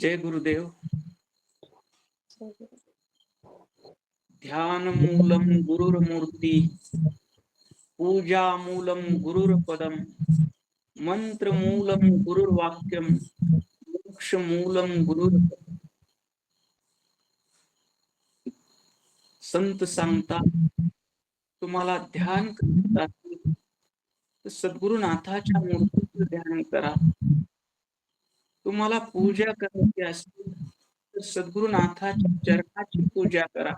जय गुरुदेव. ध्यानमूलं गुरुर्मूर्ती, पूजामूलं गुरुर्पदम, मंत्रमूलं गुरुर्वाक्यम, मोक्षमूलं गुरुर्. संत सांगतात, तुम्हाला ध्यान करायचं असेल तर सद्गुरुनाथाच्या मूर्तीचं ध्यान करा. तुम्हाला पूजा करायची असेल तर सद्गुरुनाथाच्या चरणाची पूजा करा.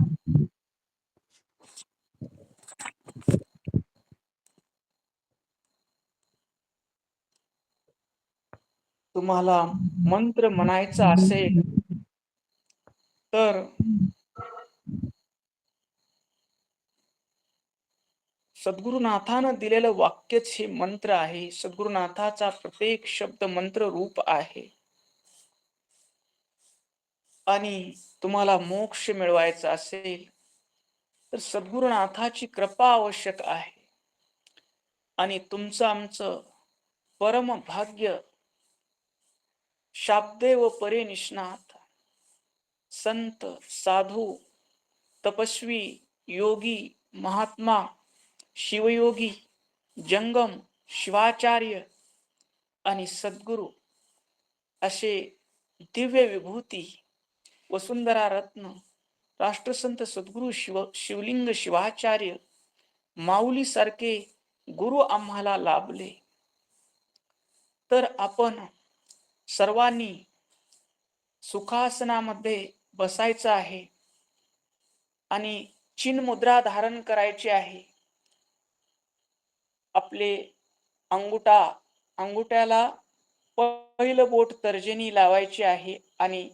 तुम्हाला मंत्र म्हणायचा असेल तर सद्गुरुनाथानं दिलेलं वाक्यच हे मंत्र आहे. सद्गुरुनाथाचा प्रत्येक शब्द मंत्र रूप आहे. आणि तुम्हाला मोक्ष मिळवायचा असेल तर सद्गुरुनाथाची कृपा आवश्यक आहे. आणि तुमचं आमचं परम भाग्य शाब्देव परे निष्णात संत, साधू, तपस्वी, योगी, महात्मा, शिवयोगी, जंगम, शिवाचार्य आणि सद्गुरु असे दिव्य विभूती, वसुंधरा रत्न, राष्ट्रसंत सद्गुरु शिवलिंग शिवाचार्य माऊली सारखे गुरु आम्हाला लाभले. तर आपण सर्वांनी सुखासनामध्ये बसायचं आहे आणि चिन्ह मुद्रा धारण करायची आहे. आपले अंगुठ्याला पहिलं बोट तर्जनी लावायची आहे आणि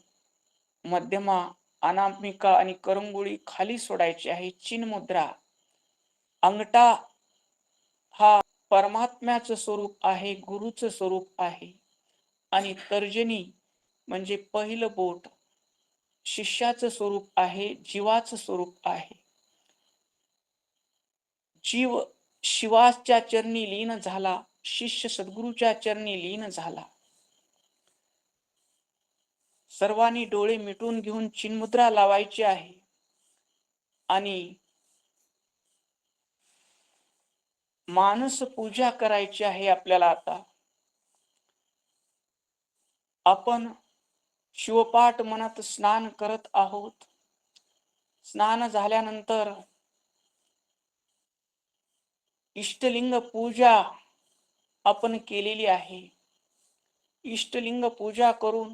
मध्यमा, अनामिका आणि करंगुळी खाली सोडायची आहे. चिन्ह मुद्रा. अंगठा हा परमात्म्याचं स्वरूप आहे, गुरुचं स्वरूप आहे. आणि तर्जनी म्हणजे पहिलं बोट शिष्याचं स्वरूप आहे, जीवाचं स्वरूप आहे. जीव शिवाच्या चरणी लीन झाला, शिष्य सद्गुरूच्या चरणी लीन झाला. सर्वांनी डोळे मिटून घेऊन चिन्मुद्रा लावायची आहे आणि मानस पूजा करायची आहे. आपल्याला आता आपण शिवपाठ म्हणत स्नान करत आहोत. स्नान झाल्यानंतर इष्टलिंग पूजा आपण केलेली आहे. इष्टलिंग पूजा करून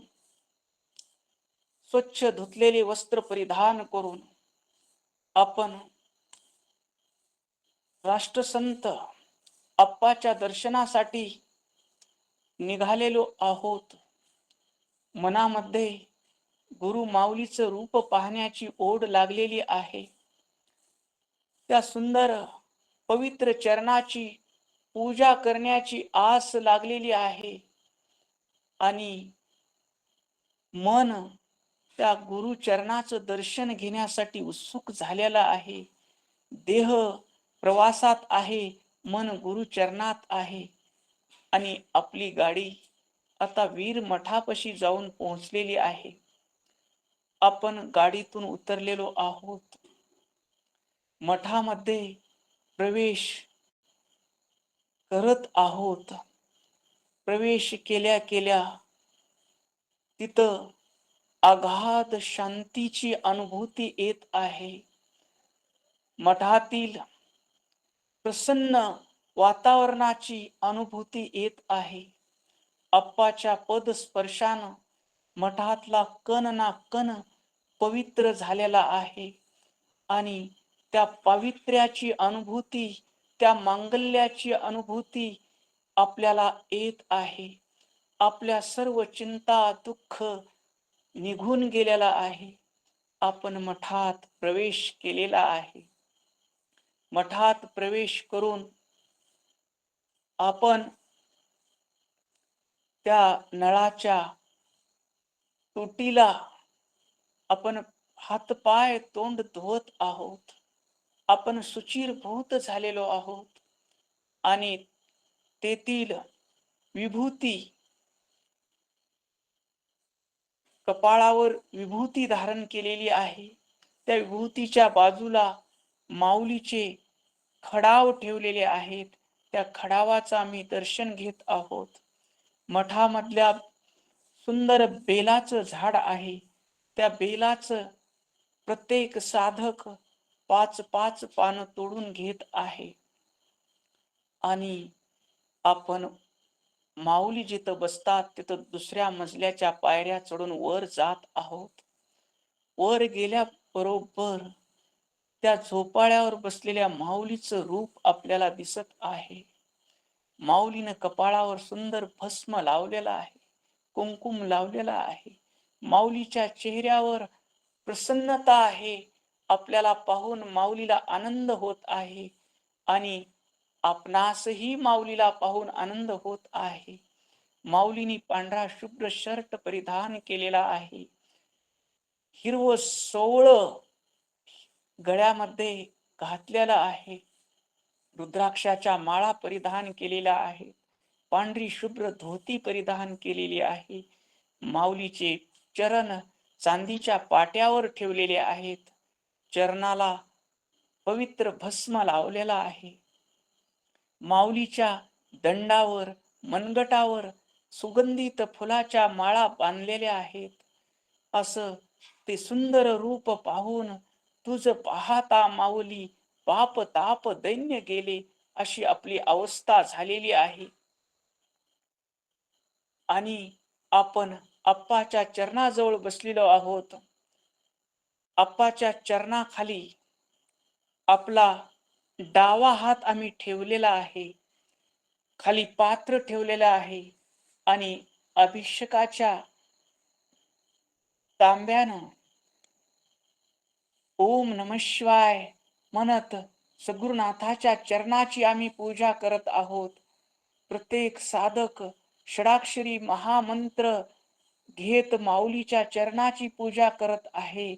स्वच्छ धुतलेले वस्त्र परिधान करून आपण राष्ट्रसंत अप्पाच्या दर्शनासाठी निघालेलो आहोत. मनामध्ये गुरु माऊलीचं रूप पाहण्याची ओढ लागलेली आहे. त्या सुंदर पवित्र चरणाची पूजा करण्याची आस लागलेली आहे आणि मन त्या गुरु चरणाचं दर्शन घेण्यासाठी उत्सुक झालेला आहे. देह प्रवासात आहे, मन गुरु चरणात आहे आणि आपली गाडी आता वीर मठापाशी जाऊन पोहोचलेली आहे. आपण गाडीतून उतरलेलो आहोत. मठामध्ये प्रवेश करत आहोत. प्रवेश केल्या केल्या तिथं अगाध शांतीची अनुभूती येत आहे. मठातील प्रसन्न वातावरणाची अनुभूती येत आहे. अप्पाच्या पद स्पर्शानं मठातला कण ना कण पवित्र झालेला आहे आणि त्या पावित्र्याची अनुभूती, त्या मांगल्याची अनुभूती आपल्याला येत आहे. आपल्या सर्व चिंता दुःख निघून गेलेला आहे. आपण मठात प्रवेश केलेला आहे. मठात प्रवेश करून आपण त्या नळाच्या तुटीला आपण हातपाय तोंड धुवत आहोत. आपण शुचिरभूत झालेलो आहोत आणि तेथील विभूती कपाळावर विभूती धारण केलेली आहे. त्या विभूतीच्या बाजूला माऊलीचे खडाव ठेवलेले आहेत. त्या खडावाचा आम्ही दर्शन घेत आहोत. मठामधल्या सुंदर बेलाचं झाड आहे. त्या बेलाचं प्रत्येक साधक 5-5 पानं तोडून घेत आहे. आणि आपण माऊली जिथं बसतात तिथं दुसऱ्या मजल्याच्या पायऱ्या चढून वर जात आहोत. वर गेल्याबरोबर त्या झोपाळ्यावर बसलेल्या माऊलीचं रूप आपल्याला दिसत आहे. माऊलीनं कपाळावर सुंदर भस्म लावलेला आहे, कुंकुम लावलेला आहे. माऊलीच्या चेहऱ्यावर प्रसन्नता आहे. आपल्याला पाहून माऊलीला आनंद होत आहे आणि आपणासही माऊलीला पाहून आनंद होत आहे. माऊलीनी पांढरा शुभ्र शर्ट परिधान केलेला आहे. हिरवं सोवळं गळ्यामध्ये घातलेलं आहे. रुद्राक्षाच्या माळा परिधान केलेल्या आहे. पांढरी शुभ्र धोती परिधान केलेली आहे. माऊलीचे चरण चांदीच्या पाट्यावर ठेवलेले आहेत. चरणाला पवित्र भस्म लावलेला आहे. माऊलीच्या दंडावर मनगटावर सुगंधित फुलाच्या माळा बांधलेल्या आहेत. असं ते सुंदर रूप पाहून तुझ पाहता माऊली पाप ताप दैन्य गेले अशी आपली अवस्था झालेली आहे. आणि आपण अप्पाच्या चरणाजवळ बसलेलो आहोत. अप्पाच्या चरणाखाली आपला डावा हात आम्ही ठेवलेला आहे. खाली पात्र ठेवलेलं आहे आणि अभिषेकाच्या तांब्यानं ओम नमः शिवाय म्हणत सद्गुरुनाथाच्या चरणाची आम्ही पूजा करत आहोत. प्रत्येक साधक षडाक्षरी महामंत्र घेत माऊलीच्या चरणाची पूजा करत आहे.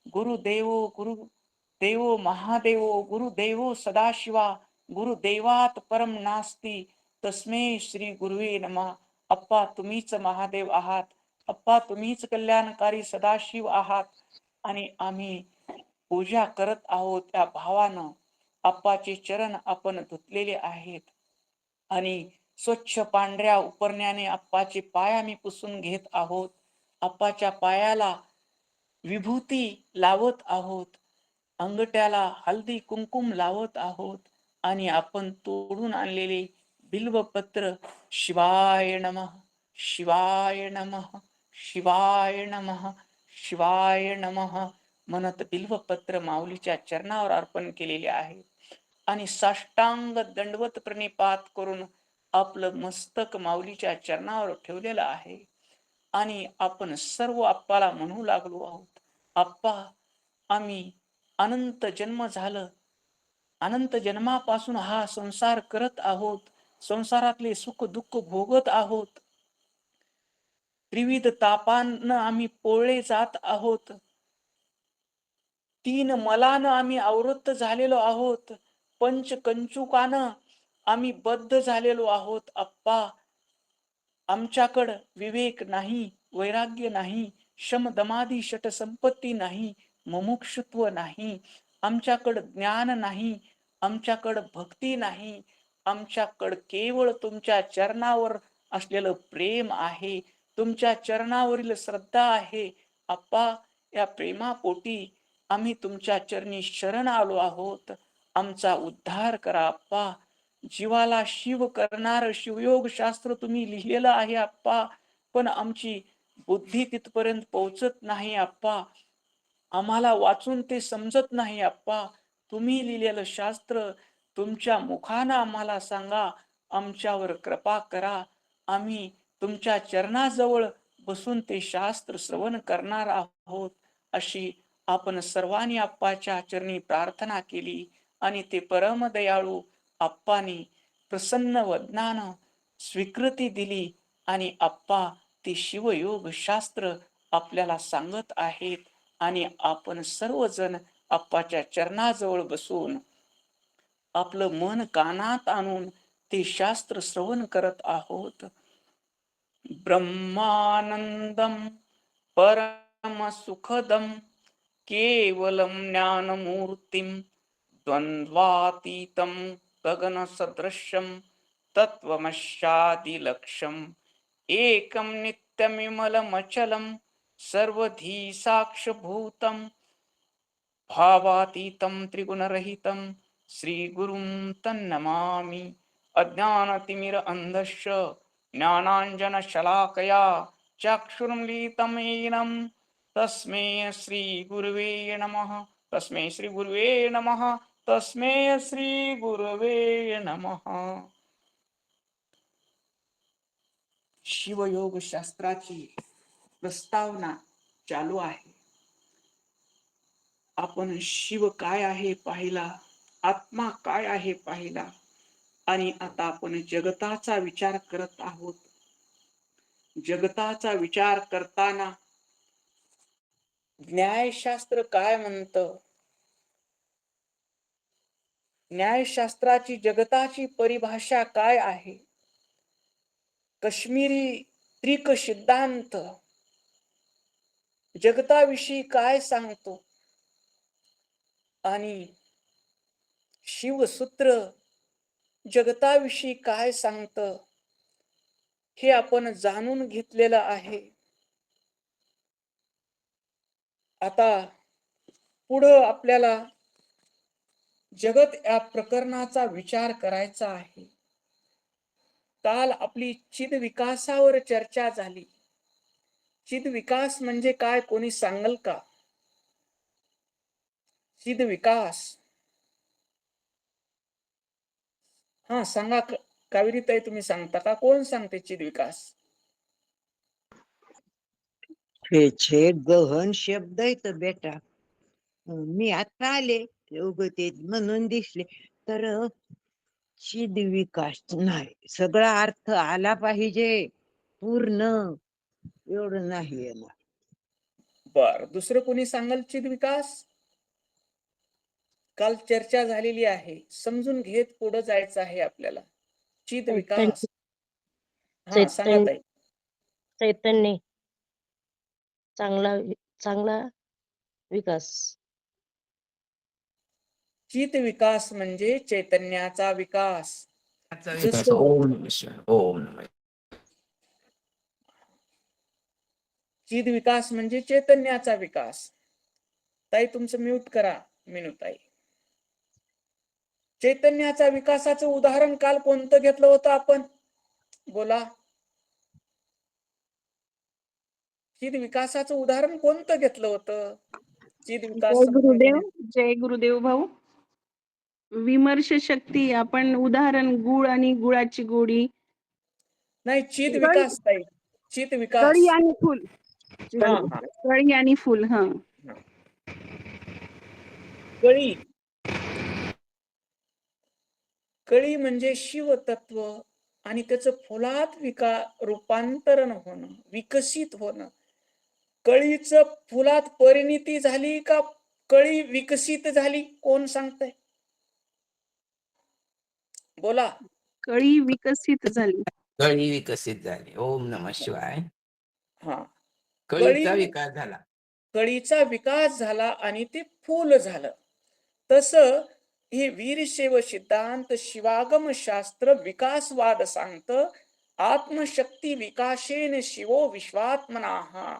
गुरुदेवो महादेवो गुरुदेवो सदाशिवा गुरुदेवात परम नास्ती तस्मै श्री गुरुवे नमः. अप्पा तुम्हीच महादेव आहात. अप्पा तुम्हीच कल्याणकारी सदाशिव आहात आणि आम्ही पूजा करत आहोत. त्या भावानं अप्पाचे चरण आपण धुतलेले आहेत आणि स्वच्छ पांढऱ्या उपरण्याने अप्पाचे पाय आम्ही पुसून घेत आहोत. अप्पाच्या पायाला विभूती लावत आहोत. अंगठ्याला हळदी कुंकुम लावत आहोत आणि आपण तोडून आणलेले बिल्वपत्र शिवाय नमः शिवाय नमः शिवाय नमः शिवाय नमः म्हणत बिल्वपत्र माऊलीच्या चरणावर अर्पण केलेले आहे. आणि साष्टांग दंडवत प्रणिपात करून आपलं मस्तक माऊलीच्या चरणावर ठेवलेलं आहे. आणि आपण सर्व अप्पाला म्हणू लागलो आहोत. अप्पा आम्ही अनंत जन्म झालं, अनंत जन्मापासून हा संसार करत आहोत. संसारातले सुख दुःख भोगत आहोत. त्रिविध तापांना आम्ही पोळले जात आहोत. 3 मलानं आम्ही आवृत्त झालेलो आहोत. पंचकंचुकानं आम्ही बद्ध झालेलो आहोत. अप्पा आमच्याकडं विवेक नाही, वैराग्य नाही, शमदमादी षटसंपत्ती नाही, मुमुक्षुत्व नाही, आमच्याकडं ज्ञान नाही, आमच्याकडं भक्ती नाही, आमच्याकडं केवळ तुमच्या चरणावर असलेलं प्रेम आहे, तुमच्या चरणावरील श्रद्धा आहे. अप्पा या प्रेमापोटी आम्ही तुमच्या चरणी शरण आलो आहोत. आमचा उद्धार करा अप्पा. जीवाला शिव करणार शिवयोग शास्त्र तुम्ही लिहिलेलं आहे अप्पा, पण आमची बुद्धी तिथपर्यंत पोहोचत नाही अप्पा. आम्हाला वाचून ते समजत नाही अप्पा. तुम्ही लिहिलेलं शास्त्र तुमच्या मुखानं आम्हाला सांगा. आमच्यावर कृपा करा. आम्ही तुमच्या चरणाजवळ बसून ते शास्त्र श्रवण करणार आहोत. अशी आपण सर्वांनी अप्पाच्या चरणी प्रार्थना केली आणि ते परम दयाळू अप्पानी प्रसन्न वदनानं स्वीकृती दिली आणि अप्पा ते शिवयोग शास्त्र आपल्याला सांगत आहेत आणि आपण सर्वजण अप्पाच्या चरणाजवळ बसून आपलं मन कानात आणून ते शास्त्र श्रवण करत आहोत. ब्रह्मानंदम परम सुखदम केवलम ज्ञानमूर्तिम द्वंद्वातीतं गगन सदृश्यम तत्वमस्यादिलक्ष्यम एकं नित्यमिमलमचलं सर्वधी साक्षभूतं भावातीतं त्रिगुणरहितं श्रीगुरुं तन्नमामि। अज्ञानतिमिर अंधश्च ज्ञानाञ्जनशलाकया चक्षुरुन्मीलितं येन तस्मै श्रीगुरुवे नमः। तस्मै श्रीगुरुवे नमः। तस्मै श्रीगुरुवे नमः। शिवयोग शास्त्राची प्रस्तावना चालू आहे। आपण शिव काय आहे पाहिला, आत्मा काय आहे पाहिला, आणि आता आपण जगताचा विचार करत आहोत। जगताचा विचार करताना न्यायशास्त्र काय म्हणतं, न्यायशास्त्राची जगताची परिभाषा काय आहे, काश्मीरी त्रिक सिद्धांत जगताविषयी काय सांगतो, आणि शिवसूत्र जगताविषयी काय सांगतं, हे आपण जाणून घेतलेलं आहे। आता पुढं आपल्याला जगत या प्रकरणाचा विचार करायचा आहे। काल आपली चिद विकासावर चर्चा झाली। चिद विकास म्हणजे काय, कोणी सांगल का? चिद विकास, हा सांगा कावेरीताई, तुम्ही सांगता का? कोण सांगते चिद विकास? हे गहन शब्द आहेत बेटा, मी आता आले ते म्हणून दिसले तर चिद विकास नाही, सगळा अर्थ आला पाहिजे पूर्ण, एवढं नाही येणार। बर, दुसरं कोणी सांगल चिद विकास? काल चर्चा झालेली आहे, समजून घेत पुढे जायचं आहे आपल्याला। चिद विकास, हा सांगा ताई। चैतन्य चांगला चांगला विकास। चित विकास म्हणजे चैतन्याचा विकास। ओम नमः शिवाय, ओम नमः। चिद विकास म्हणजे चैतन्याचा विकास। ताई तुमचं म्यूट करा, मिनूताई। चैतन्याचा विकासाचं उदाहरण काल कोणतं घेतलं होतं आपण? बोला, चिद विकासाचं उदाहरण कोणतं घेतलं होतं? चिद विकास जय गुरुदेव भाऊ। विमर्श शक्ती, आपण उदाहरण गुळ आणि गुळाची गोडी नाही, चिद विकास ताई, चिद विकास। कळी आणि फुल, हा हा, कळी आणि फुल, हा कळी, कळी म्हणजे शिवतत्व आणि त्याचं फुलात रूपांतरण होणं, विकसित होणं। कळीचं फुलात परिणिती झाली का कळी विकसित झाली? कोण सांगतंय? बोला। कळी विकसित झाली। कळी विकसित झाली, ओम नमः शिवाय। हा, कळीचा विकास झाला, कळीचा विकास झाला आणि ते फूल झालं। तसं हे वीरशैव सिद्धांत शिवागम शास्त्र विकासवाद सांगतं। आत्मशक्ती विकाशेन शिवो विश्वात्मनाः,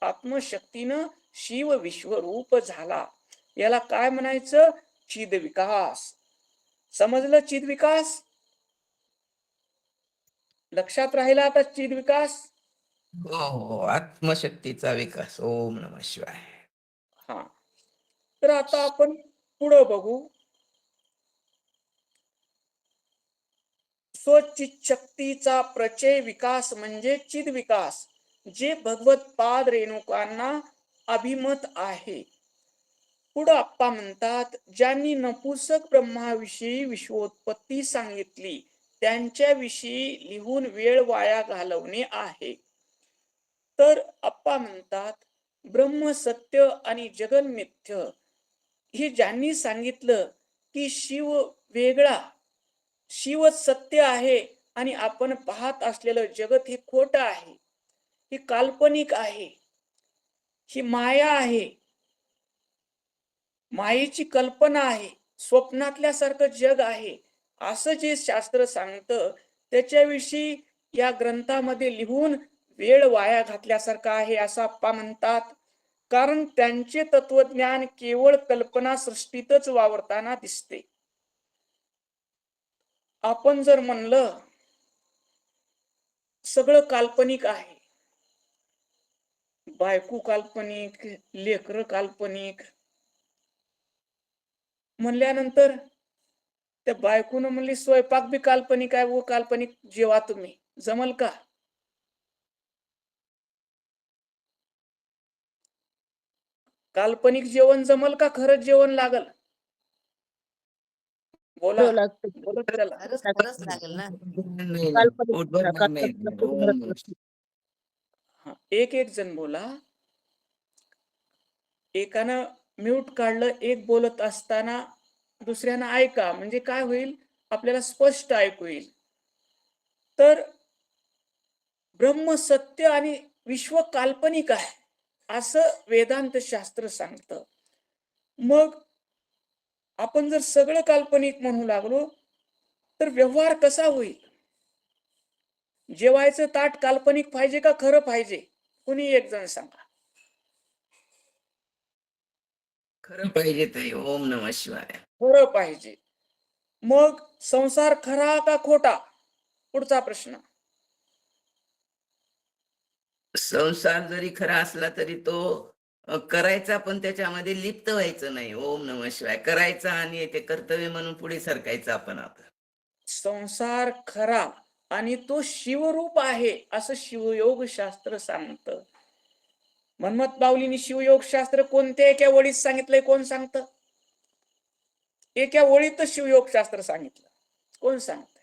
आत्मशक्तीनं शिव विश्वरूप झाला। याला काय म्हणायचं? चिद विकास। समजलं? चिद विकास लक्षात राहिला आता? चिद विकास, हो, आत्मशक्तीचा विकास, ओम नमः शिवाय। हा, तर आता आपण पुढं बघू। स्वचित शक्तीचा प्रचय विकास म्हणजे चिद विकास, जे भगवत पाद रेणुकांना अभिमत आहे। पुढं आप्पा म्हणतात, ज्यांनी नपुसक ब्रह्माविषयी विश्वोत्पत्ती सांगितली त्यांच्याविषयी लिहून वेळ वाया घालवणे आहे। तर आप्पा म्हणतात, ब्रह्म सत्य आणि जगन मिथ्य हे ज्यांनी सांगितलं की शिव वेगळा, शिवच सत्य आहे आणि आपण पाहत असलेलं जगत हे खोटं आहे, ही काल्पनिक आहे, ही माया आहे, मायेची कल्पना आहे, स्वप्नातल्यासारखं जग आहे, असं जे शास्त्र सांगतं त्याच्याविषयी या ग्रंथामध्ये लिहून वेळ वाया घातल्यासारखं आहे असं आप्पा म्हणतात. कारण त्यांचे तत्वज्ञान केवळ कल्पना सृष्टीतच वावरताना दिसते. आपण जर म्हणलं सगळं काल्पनिक आहे, बायको काल्पनिक, लेकरं काल्पनिक म्हणल्यानंतर त्या बायकोनं म्हणली स्वयंपाक बी काल्पनिक आहे व काल्पनिक जेवा तुम्ही, जमल का? काल्पनिक जेवण जमल का खरंच जेवण लागल? बोला, हो लागतं. बोलत चला. खरंच लागतं. खरंच लागेल ना. नाही ना, काल्पनिक पोट भरणार नाही. काल्पनिक ओम खूप नमः महत्त्वाचं. हा, एक एक जण बोला. एकानं म्यूट काढलं, एक बोलत असताना दुसऱ्यानं ऐका, म्हणजे काय होईल आपल्याला स्पष्ट ऐकू येईल. तर ब्रह्म सत्य आणि विश्व काल्पनिक आहे असं वेदांत शास्त्र सांगतं. मग आपण जर सगळं काल्पनिक म्हणू लागलो तर व्यवहार कसा होईल? जेवायचं ताट काल्पनिक पाहिजे का खरं पाहिजे? कुणी एक जण सांगा. खरं पाहिजे ताई. ओम नमः शिवाय. खरं पाहिजे. मग संसार खरा का खोटा? पुढचा प्रश्न. संसार जरी खरा असला तरी तो करायचा, पण त्याच्यामध्ये लिप्त व्हायचं नाही. ओम नमः शिवाय. करायचा आणि ते कर्तव्य म्हणून पुढे सरकायचं आपण. संसार खरा आणि तो शिवरूप आहे असं शिवयोग शास्त्र सांगतं. मन्मथ माऊलींनी शिवयोग शास्त्र कोणत्या एका ओळीत सांगितलंय? कोण सांगतं? एका ओळीत शिवयोग शास्त्र सांगितलं. कोण सांगतंय?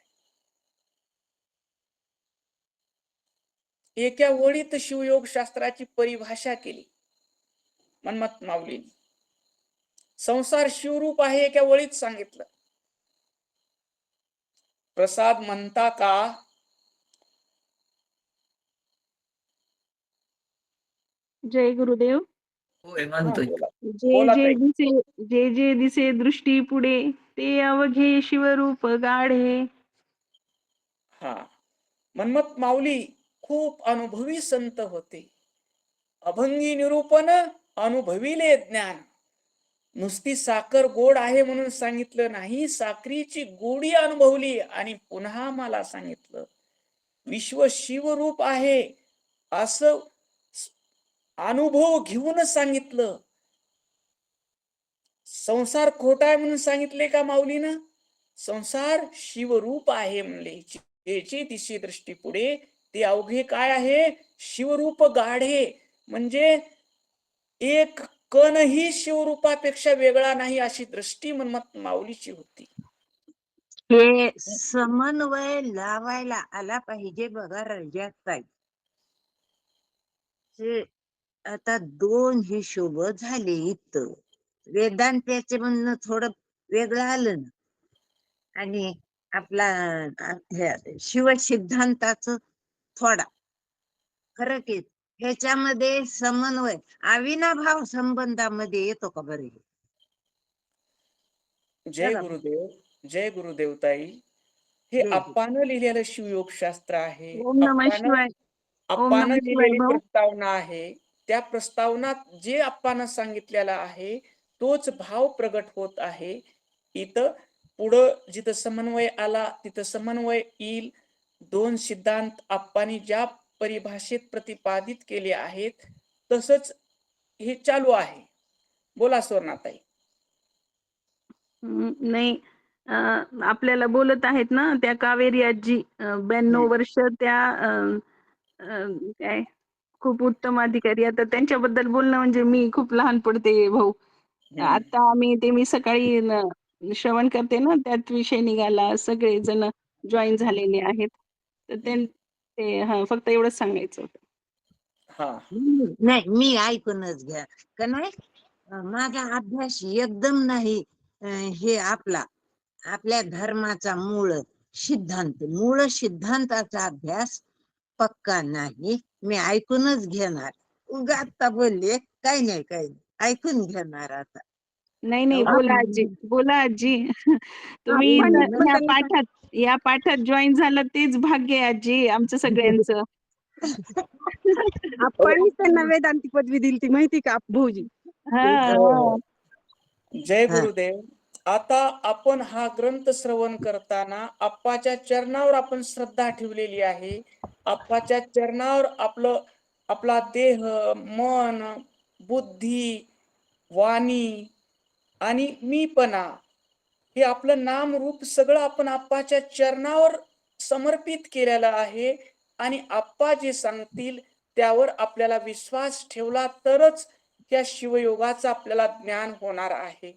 एका ओळीत शिवयोग शास्त्राची परिभाषा केली मन्मथ माऊलींनी. संसार शिवरूप आहे एका ओळीत सांगितलं. प्रसाद म्हणता का? जय गुरुदेव. होय, हा, म्हणतोय. बोला. जे बोला जे ताई. दिसे जे जे दिसे दृष्टी पुढे, ते अवघे शिवरूप गाढे. हा, मन्मथ माऊली खूप अनुभवी संत होते. अभंगी निरूपण अनुभविले ज्ञान. नुसती साखर गोड आहे म्हणून सांगितलं नाही, साखरीची गोडी अनुभवली आणि पुन्हा मला सांगितलं. विश्व शिवरूप आहे असं अनुभव घेऊन सांगितलं. संसार खोटा आहे म्हणून सांगितले का माऊलीनं? संसार शिवरूप आहे म्हणले. ज्याची दिशी दृष्टी पुढे ते अवघे काय आहे? शिवरूप गाढे. म्हणजे एक कणही शिवरूपापेक्षा वेगळा नाही अशी दृष्टी मन्मथ माऊलीची होती. हे समन्वय लावायला आला पाहिजे बघा रजाताई. हे आता दोन हिशोब झाले इथं. वेदांताचे म्हणणं थोडं वेगळं आलं ना, आणि आपला शिवसिद्धांताचं थोडा फरक आहे. ह्याच्यामध्ये समन्वय अविनाभाव संबंधामध्ये येतो का बरे? जय गुरुदेव. जय गुरुदेव ताई. हे जय गुरु. अप्पानं लिहिलेलं शिवयोग शास्त्र आहे. ओम नमः शिवाय. ओम अप्पानं नमः शिवाय लिहिलेली भाऊ. प्रस्तावना आहे. त्या प्रस्तावनात जे अप्पानं सांगितलेलं आहे तोच भाव प्रगट होत आहे. इथं पुढं जिथं समन्वय आला तिथं समन्वय येईल. दोन सिद्धांत अप्पानी ज्या परिभाषेत प्रतिपादित केले आहेत तसंच हे चालू आहे. बोला सुवर्णाताई. नाही, आपल्याला बोलत आहेत ना त्या कावेरी आजी, 92 वर्ष त्या काय खूप उत्तम अधिकारी. आता त्यांच्याबद्दल बोलणं म्हणजे मी खूप लहान पडते भाऊ. आता मी सकाळी श्रवण करते ना, त्यात विषय निघाला, सगळे जण जॉईन झालेले आहेत. तर ते हा फक्त एवढंच सांगायचं होतं. हा, नाही, मी ऐकूनच घ्या का नाही. माझा अभ्यास एकदम नाही. हे आपल्या धर्माचा मूळ सिद्धांताचा अभ्यास पक्का नाही. मी ऐकूनच घेणार. उगा आता बोलले, काही नाही काही नाही, ऐकून घेणार आता. नाही नाही, हो. बोला आजी, बोला आजी. तुम्ही आपण इथं पण या पाठात जॉईन झालं तेच भाग्य आहे आजी आमचं सगळ्यांचं. आपण त्यांना वेदांती पदवी दिली ती माहिती का भाऊजी? हा हो. जय हा. गुरुदेव. आता आपण हा ग्रंथ श्रवण करताना आप्पाच्या चरणावर आपण श्रद्धा ठेवलेली आहे. आप्पाच्या चरणावर आपला देह, मन, बुद्धी, वाणी आणि मीपणा हे आपलं नाम रूप सगळं आपण आप्पाच्या चरणावर समर्पित केलेलं आहे. आणि आप्पा जे सांगतील त्यावर आपल्याला विश्वास ठेवला तरच या शिवयोगाचं आपल्याला ज्ञान होणार आहे.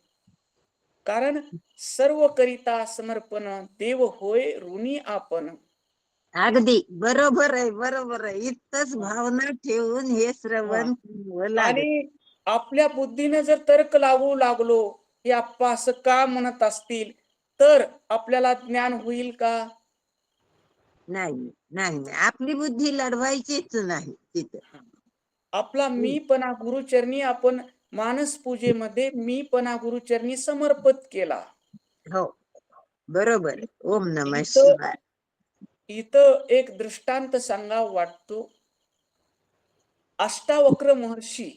कारण सर्व करिता समर्पण देव होय ऋणी आपण. अगदी बरोबर आहे, बरोबर आहे. इतकंच भावना ठेवून हे श्रवण करावं लागत. आणि आपल्या बुद्धीने जर तर्क लावू लागलो, हे आप्पा असं का म्हणत असतील, तर आपल्याला ज्ञान होईल का? नाही नाही, आपली बुद्धी लढवायचीच नाही तिथं. आपला मीपणा गुरुचरणी आपण मानस पूजेमध्ये मीपणा गुरुचरणी समर्पित केला. हो, बरोबर आहे. ओम नमः इथं शिवाय. इथं एक दृष्टांत सांगावा वाटतो. अष्टावक्र महर्षी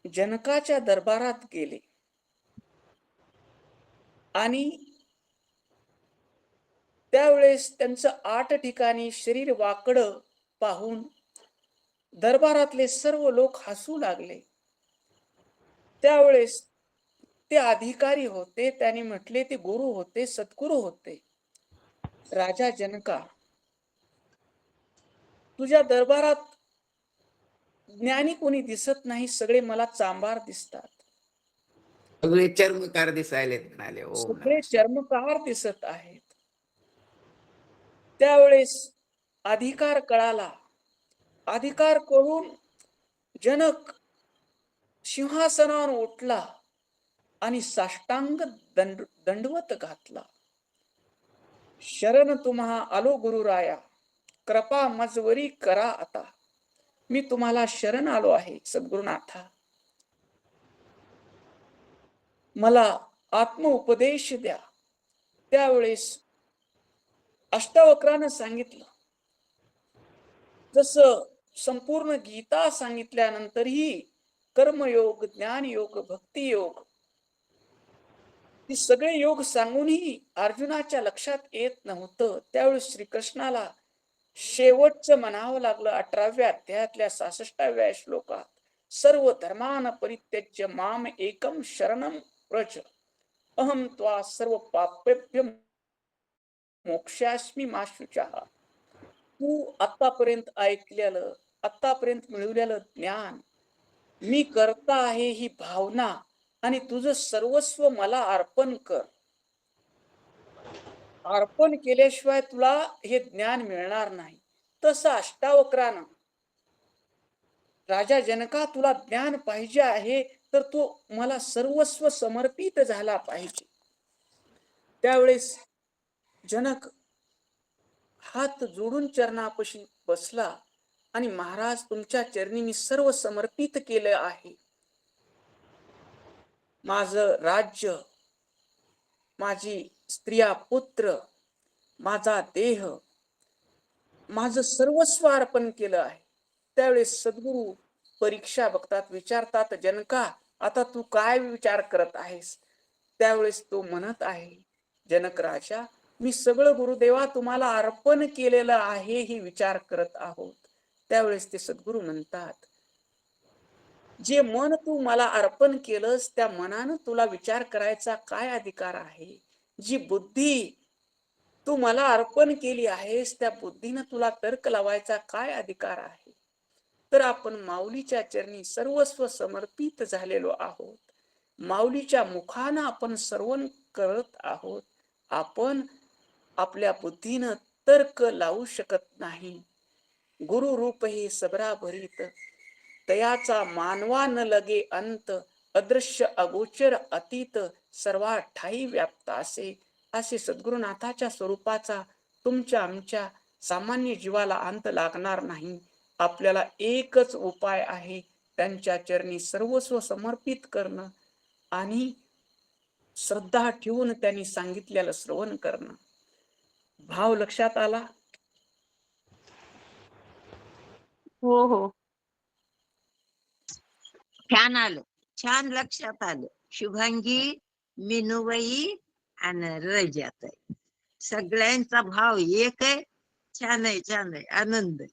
जनकाच्या दरबारात गेले आणि त्यावेळेस त्यांचं 8 ठिकाणी शरीर वाकडं पाहून दरबारातले सर्व लोक हसू लागले. त्यावेळेस ते अधिकारी होते, त्यांनी म्हटले, ते गुरु होते, सद्गुरू होते. राजा जनका, तुझ्या दरबारात ज्ञानी कोणी दिसत नाही, सगळे मला चांभार दिसतात. सगळे चर्मकार दिसायलेत म्हणाले. ओम सगळे नमः शिवाय. चर्मकार दिसत आहेत. त्यावेळेस अधिकार कळाला. अधिकार कळून जनक सिंहासनावर उठला आणि साष्टांग दंडवत घातला. शरण तुम्हा आलो गुरुराया, कृपा मजवरी करा आता. मी तुम्हाला शरण आलो आहे सद्गुरुनाथा, मला आत्मउपदेश द्या. त्यावेळेस अष्टावक्रानं सांगितलं, जसं संपूर्ण गीता सांगितल्यानंतरही कर्मयोग, ज्ञानयोग, भक्तियोग हे सगळे योग सांगूनही अर्जुनाच्या लक्षात येत नव्हतं. त्यावेळेस श्रीकृष्णाला शेवटचं म्हणावं लागलं 18व्या अध्यायातल्या 66व्या श्लोकात, सर्व धर्मान परित्यज्य माम एकम शरणम व्रज, अहम त्वा सर्व पापेभ्य मोक्षास्मी मा शुचः. तू आतापर्यंत ऐकलेलं, आतापर्यंत मिळवलेलं ज्ञान, मी करता आहे ही भावना आणि तुझं सर्वस्व मला अर्पण कर. अर्पण केल्याशिवाय तुला हे ज्ञान मिळणार नाही. तसं अष्टावक्रानं, राजा जनका तुला ज्ञान पाहिजे आहे तर तो मला सर्वस्व समर्पित झाला पाहिजे. त्यावेळेस जनक हात जोडून चरणापाशी बसला आणि महाराज, तुमच्या चरणी मी सर्व समर्पित केलं आहे. माझं राज्य, माझी स्त्रिया पुत्र, माझा देह, माझं सर्वस्व अर्पण केलं आहे. त्यावेळेस सद्गुरू परीक्षा बघतात, विचारतात, जनका आता तू काय विचार करत आहेस? त्यावेळेस तो म्हणत आहे, जनक राजा, मी सगळं गुरुदेवा तुम्हाला अर्पण केलेलं आहे ही विचार करत आहोत. त्यावेळेस ते सद्गुरू म्हणतात, जे मन तू मला अर्पण केलंस त्या मनानं तुला विचार करायचा काय अधिकार आहे? जी बुद्धी तू मला अर्पण केली आहेस त्या बुद्धीनं तुला तर्क लावायचा काय अधिकार आहे? तर आपण माऊलीच्या चरणी सर्वस्व समर्पित झालेलो आहोत. माऊलीच्या मुखानं आपण श्रवण करत आहोत. आपण आपल्या बुद्धीनं तर्क लावू शकत नाही. गुरु रूप हे सबरा भरीत, तयाचा मानवा न लगे अंत, अदृश्य अगोचर अतीत, सर्वा ठाई व्याप्त असे सद्गुरुनाथाच्या स्वरूपाचा तुमच्या आमच्या सामान्य जीवाला अंत लागणार नाही. आपल्याला एकच उपाय आहे, त्यांच्या चरणी सर्वस्व समर्पित करणं आणि श्रद्धा ठेवून त्यांनी सांगितलेलं श्रवण करणं. भाव लक्षात आला? हो हो. छान आलं, छान लक्षात आलं. शुभांगी, मिनूबाई आणि रजाताई सगळ्यांचा भाव एक आहे. छान आहे, छान आहे, आनंद आहे.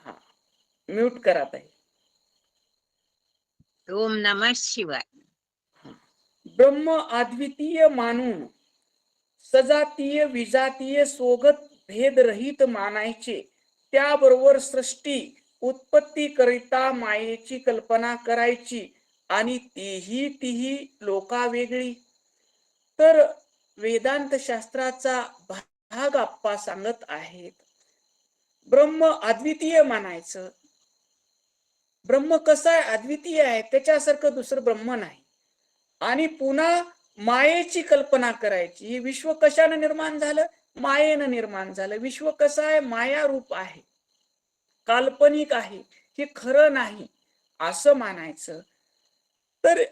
हा, म्यूट करा ताई. ओम नमः शिवाय. ब्रह्म अद्वितीय मानून सजातीय विजातीय सोगत भेदरहित मानायचे. त्याबरोबर सृष्टी उत्पत्ती करिता मायेची कल्पना करायची आणि तीही लोकावेगळी. तर वेदांत शास्त्राचा भाग आप्पा सांगत आहेत. ब्रह्म अद्वितीय मानायचं. ब्रह्म कसं आहे? अद्वितीय आहे, त्याच्यासारखं दुसरं ब्रह्म नाही. आणि पुन्हा मायेची कल्पना करायची. हे विश्व कशानं निर्माण झालं? मायेनं निर्माण झालं. विश्व कसं आहे? माया रूप आहे, काल्पनिक आहे, हे खरं नाही असं मानायचं. तर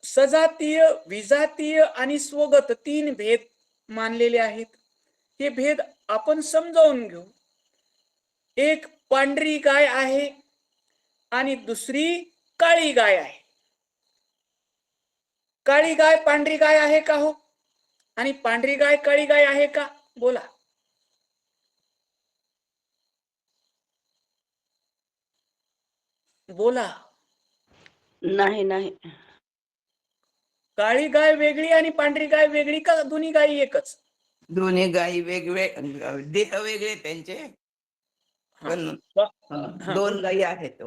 सजातीय विजातीय आणि स्वगत 3 भेद मानलेले आहेत. हे भेद आपण समजावून घेऊ. एक पांढरी गाय आहे आणि दुसरी काळी गाय आहे. काळी गाय पांढरी गाय आहे का हो? आणि पांढरी गाय काळी गाय आहे का? बोला. बोला. नाही नाही. काळी गाय वेगळी आणि पांढरी गाय वेगळी का दोन्ही गायी एकच? दोन्ही गायी वेगळे, देह वेगळे त्यांचे, पण हा. 2 गायी आहेत.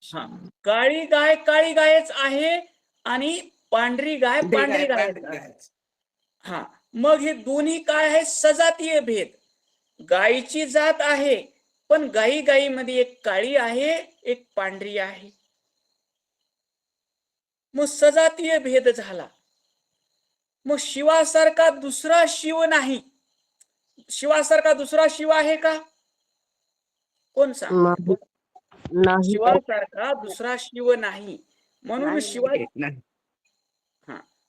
हा, काळी गाय काळी गायच आहे आणि पांढरी गाय पांढरी गाय. हा, मग हे दोन्ही काय आहे? सजातीय भेद. गायीची जात आहे, पण गायी गायीमध्ये एक काळी आहे, एक पांढरी आहे. मग सजातीय भेद झाला. मग शिवासारखा दुसरा शिव नाही. शिवासारखा दुसरा शिव आहे का? कोण सांग? नाही. शिवासारखा दुसरा शिव नाही. म्हणून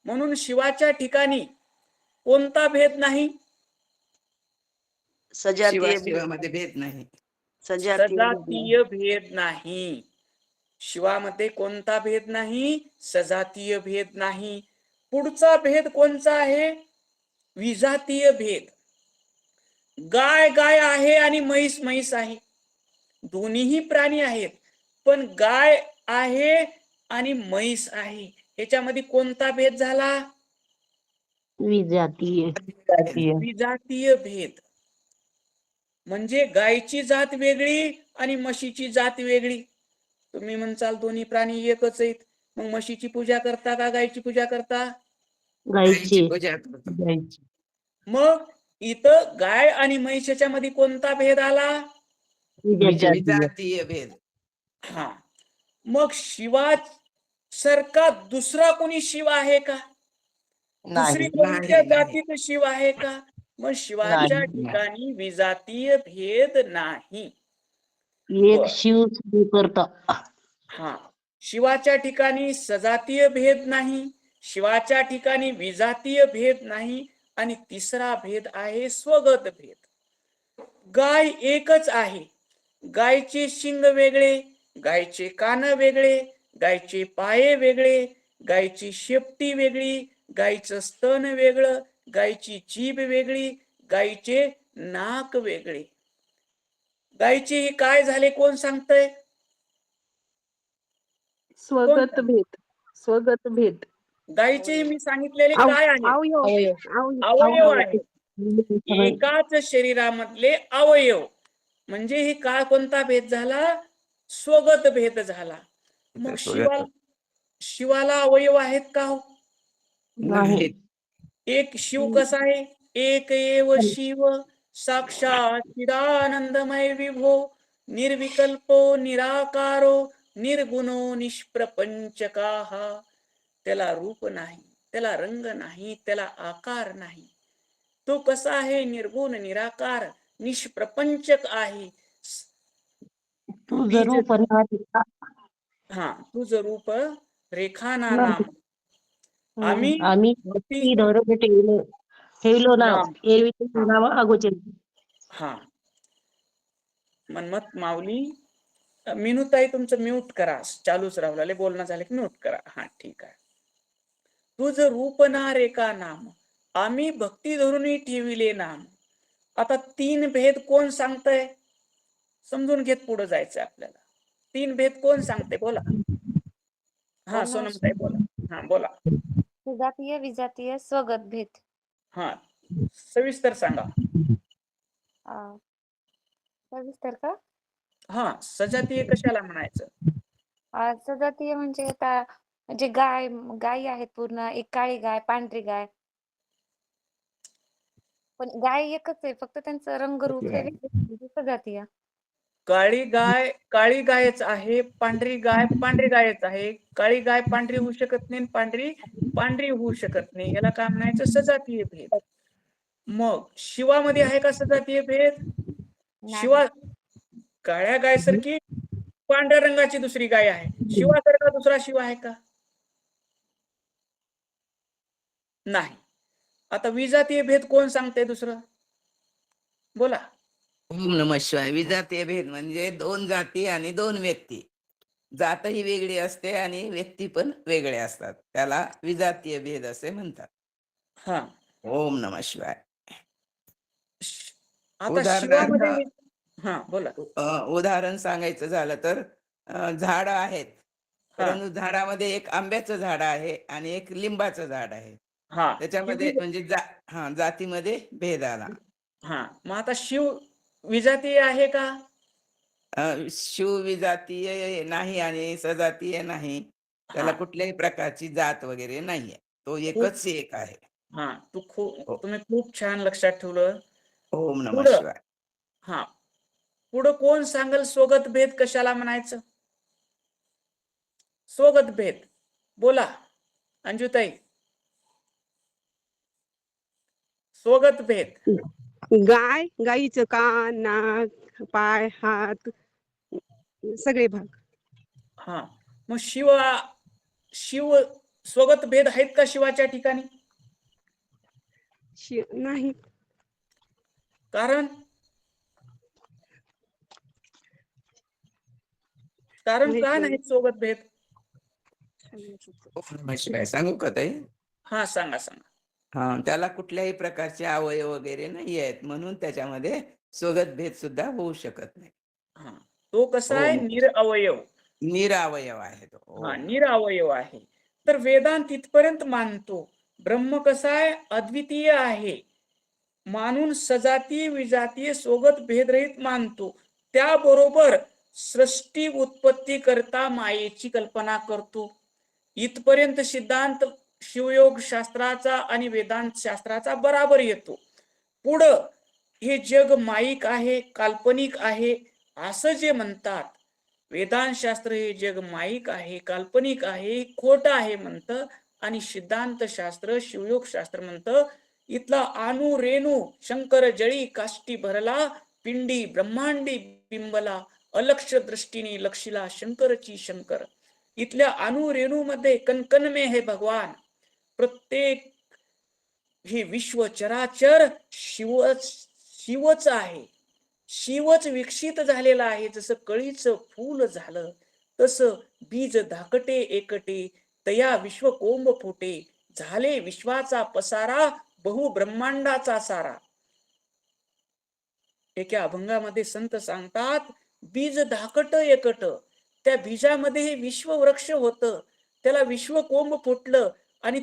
म्हणून शिवाच्या ठिकाणी कोणता भेद नाही? शिवामध्ये भेद नाही. सजातीय भेद नाही. शिवामध्ये कोणता भेद नाही? सजातीय भेद नाही. पुढचा भेद कोणता आहे? विजातीय भेद. गाय गाय आहे आणि म्हैस म्हैस आहे. दोन्हीही प्राणी आहेत, पण गाय आहे आणि म्हैस आहे. याच्यामध्ये कोणता भेद झाला? विजातीय. विजातीय भेद. म्हणजे गायची जात वेगळी आणि म्हशीची जात वेगळी. तुम्ही म्हणसाल दोन्ही प्राणी एकच आहेत, मग म्हशीची पूजा करता का गायची पूजा करता? गायची. मग इथं गाय आणि म्हैशीच्या मध्ये कोणता भेद आला? विजातीय भेद. हा, मग शिवासारखा दुसरा कोणी शिव आहे का? दुसरी कोणत्या जातीचा शिव आहे का? मग शिवाच्या ठिकाणी विजातीय भेद नाही. एक शिव करता. हा, शिवाच्या ठिकाणी सजातीय भेद नाही, शिवाच्या ठिकाणी विजातीय भेद नाही, आणि तिसरा भेद आहे स्वगत भेद. गाय एकच आहे. गायचे शिंग वेगळे, गायचे कान वेगळे, गायचे पाये वेगळे, गायची शेपटी वेगळी, गायचं स्तन वेगळं, गायची जीभ वेगळी, गायचे नाक वेगळे. गायचे हे काय झाले? कोण सांगतय? स्वगत भेद. स्वगत भेद. गायचे मी सांगितलेले काय आहे? अवयव आहे. एकाच शरीरामधले अवयव. म्हणजे हे काय कोणता भेद झाला? स्वगत भेद झाला. मग शिवाला अवयव आहेत का हो? नाही. एक शिव कसा आहे? एक एव शिव साक्षात चिदानंदमय विभो निर्विकल्पो निराकारो निर्गुणो निष्प्रपंचकाः. त्याला रूप नाही, त्याला रंग नाही, त्याला आकार नाही. तो कसा आहे? निर्गुण निराकार निष्प्रपंचक आहे. तुझ बीज रूप नाही. हा तुझ रूप रेखा ना नाम आम्ही आम्ही भक्ती भक्ती धरून ठेवलो नाव नाम एरवी हा नाव अगोचर. हा मनमत माऊली मिनूताई तुमचं म्यूट करा, चालूच राहू लागले, बोलणं झालं की म्यूट करा. हा ठीक आहे. तुझ रूप ना रेखा नाम आम्ही भक्ती धरून ठेविले नाम. आता तीन भेद कोण सांगतय समजून घेत पुढे जायचंय आपल्याला. तीन भेद कोण सांगते बोला. हा सोनमताई बोला. हा बोला. सजातीय विजातीय स्वगत भेद. हा सविस्तर सांगा. अं, सविस्तर का? हा सजातीय कशाला म्हणायचं? सजातीय म्हणजे आता म्हणजे गायी आहेत पूर्ण, एक काळी गाय पांढरी गाय, पण गाय एकच आहे फक्त त्यांचं रंगरूप हे वेगळं म्हणजे सजातीय. काळी गायच आहे, पांढरी गाय पांढरी गायच आहे. काळी गाय पांढरी होऊ शकत नाही, पांढरी पांढरी होऊ शकत नाही. याला काय म्हणायचं? सजातीय भेद. मग शिवामध्ये आहे का सजातीय भेद? नाही. शिवा काळ्या गायसारखी पांढऱ्या रंगाची दुसरी गाय आहे, शिवासारखा दुसरा शिव आहे का? नाही. आता विजातीय भेद कोण सांगते दुसरं बोला. ओम नमः शिवाय. विजातीय भेद म्हणजे दोन जाती आणि दोन व्यक्ती. जातही वेगळी असते आणि व्यक्ती पण वेगळे असतात, त्याला विजातीय भेद असे म्हणतात. हा ओम नमः शिवाय. आता उदाहरणार्थ शिवामध्ये हा बोला. उदाहरण सांगायचं झालं तर झाड आहेत, हा परंतु झाडामध्ये एक आंब्याचं झाड आहे आणि एक लिंबाचं झाड आहे. हा त्याच्यामध्ये म्हणजे जातीमध्ये भेद आला. हा मग आता शिव विजातीय आहे का? शिव विजातीय नाही आणि सजातीय नाही. हा त्याला कुठल्याही प्रकारची जात वगैरे नाहीये, तो खूप एकच एक आहे. हा हो. तुम्ही खूप छान लक्षात ठेवलं. ओम नमः पुढं शिवाय. हा पुढं कोण सांगल स्वगत भेद कशाला म्हणायचं? स्वगत भेद बोला अंजुताई. स्वगत भेद. गाईचं कान, नाक, पाय, हात सगळे भाग. हा मग शिव स्वगत भेद आहेत का शिवाच्या ठिकाणी? नाही. कारण काय नाही स्वगत भेद? ओम नमः शिवाय. सांगू का ताई? हा सांगा सांगा. हा त्याला कुठल्याही प्रकारचे अवयव वगैरे नाही आहेत, म्हणून त्याच्यामध्ये स्वगत भेद सुद्धा होऊ शकत नाही. हा तो कसा आहे? ओम निरअवयव. निरावयव आहे तो. हा ओम. निरअवयव आहे. तर वेदांत इथपर्यंत मानतो ब्रह्म कसा आहे? अद्वितीय आहे मानून सजातीय विजातीय स्वगत भेदरहित मानतो. त्याबरोबर सृष्टी उत्पत्ती करता मायेची कल्पना करतो. इथपर्यंत सिद्धांत शिवयोग शास्त्राचा आणि वेदांत शास्त्राचा बराबर येतो. पुढं हे जग माईक आहे, काल्पनिक आहे असं जे म्हणतात, वेदांत शास्त्र हे जग माईक आहे, काल्पनिक आहे, खोट आहे म्हणतं, आणि सिद्धांत शास्त्र शिवयोग शास्त्र म्हणतं इथला अणु रेणू शंकर जळी काष्टी भरला, पिंडी ब्रह्मांडी बिंबला, अलक्ष दृष्टीने लक्षिला शंकरची शंकर. इथल्या अणु रेणू मध्ये कणकण में है भगवान. प्रत्येक हे विश्व चराचर शिवच आहे. शिवच विकसित झालेला आहे. जसं कळीचं फूल झालं तसं बीज धाकटे एकटे तया विश्व कोंब फुटे, झाले विश्वाचा पसारा बहु ब्रह्मांडाचा सारा. एका अभंगामध्ये संत सांगतात बीज धाकट एकट, त्या बीजामध्ये हे विश्व वृक्ष होतं, त्याला विश्व कोंब फुटलं. आणि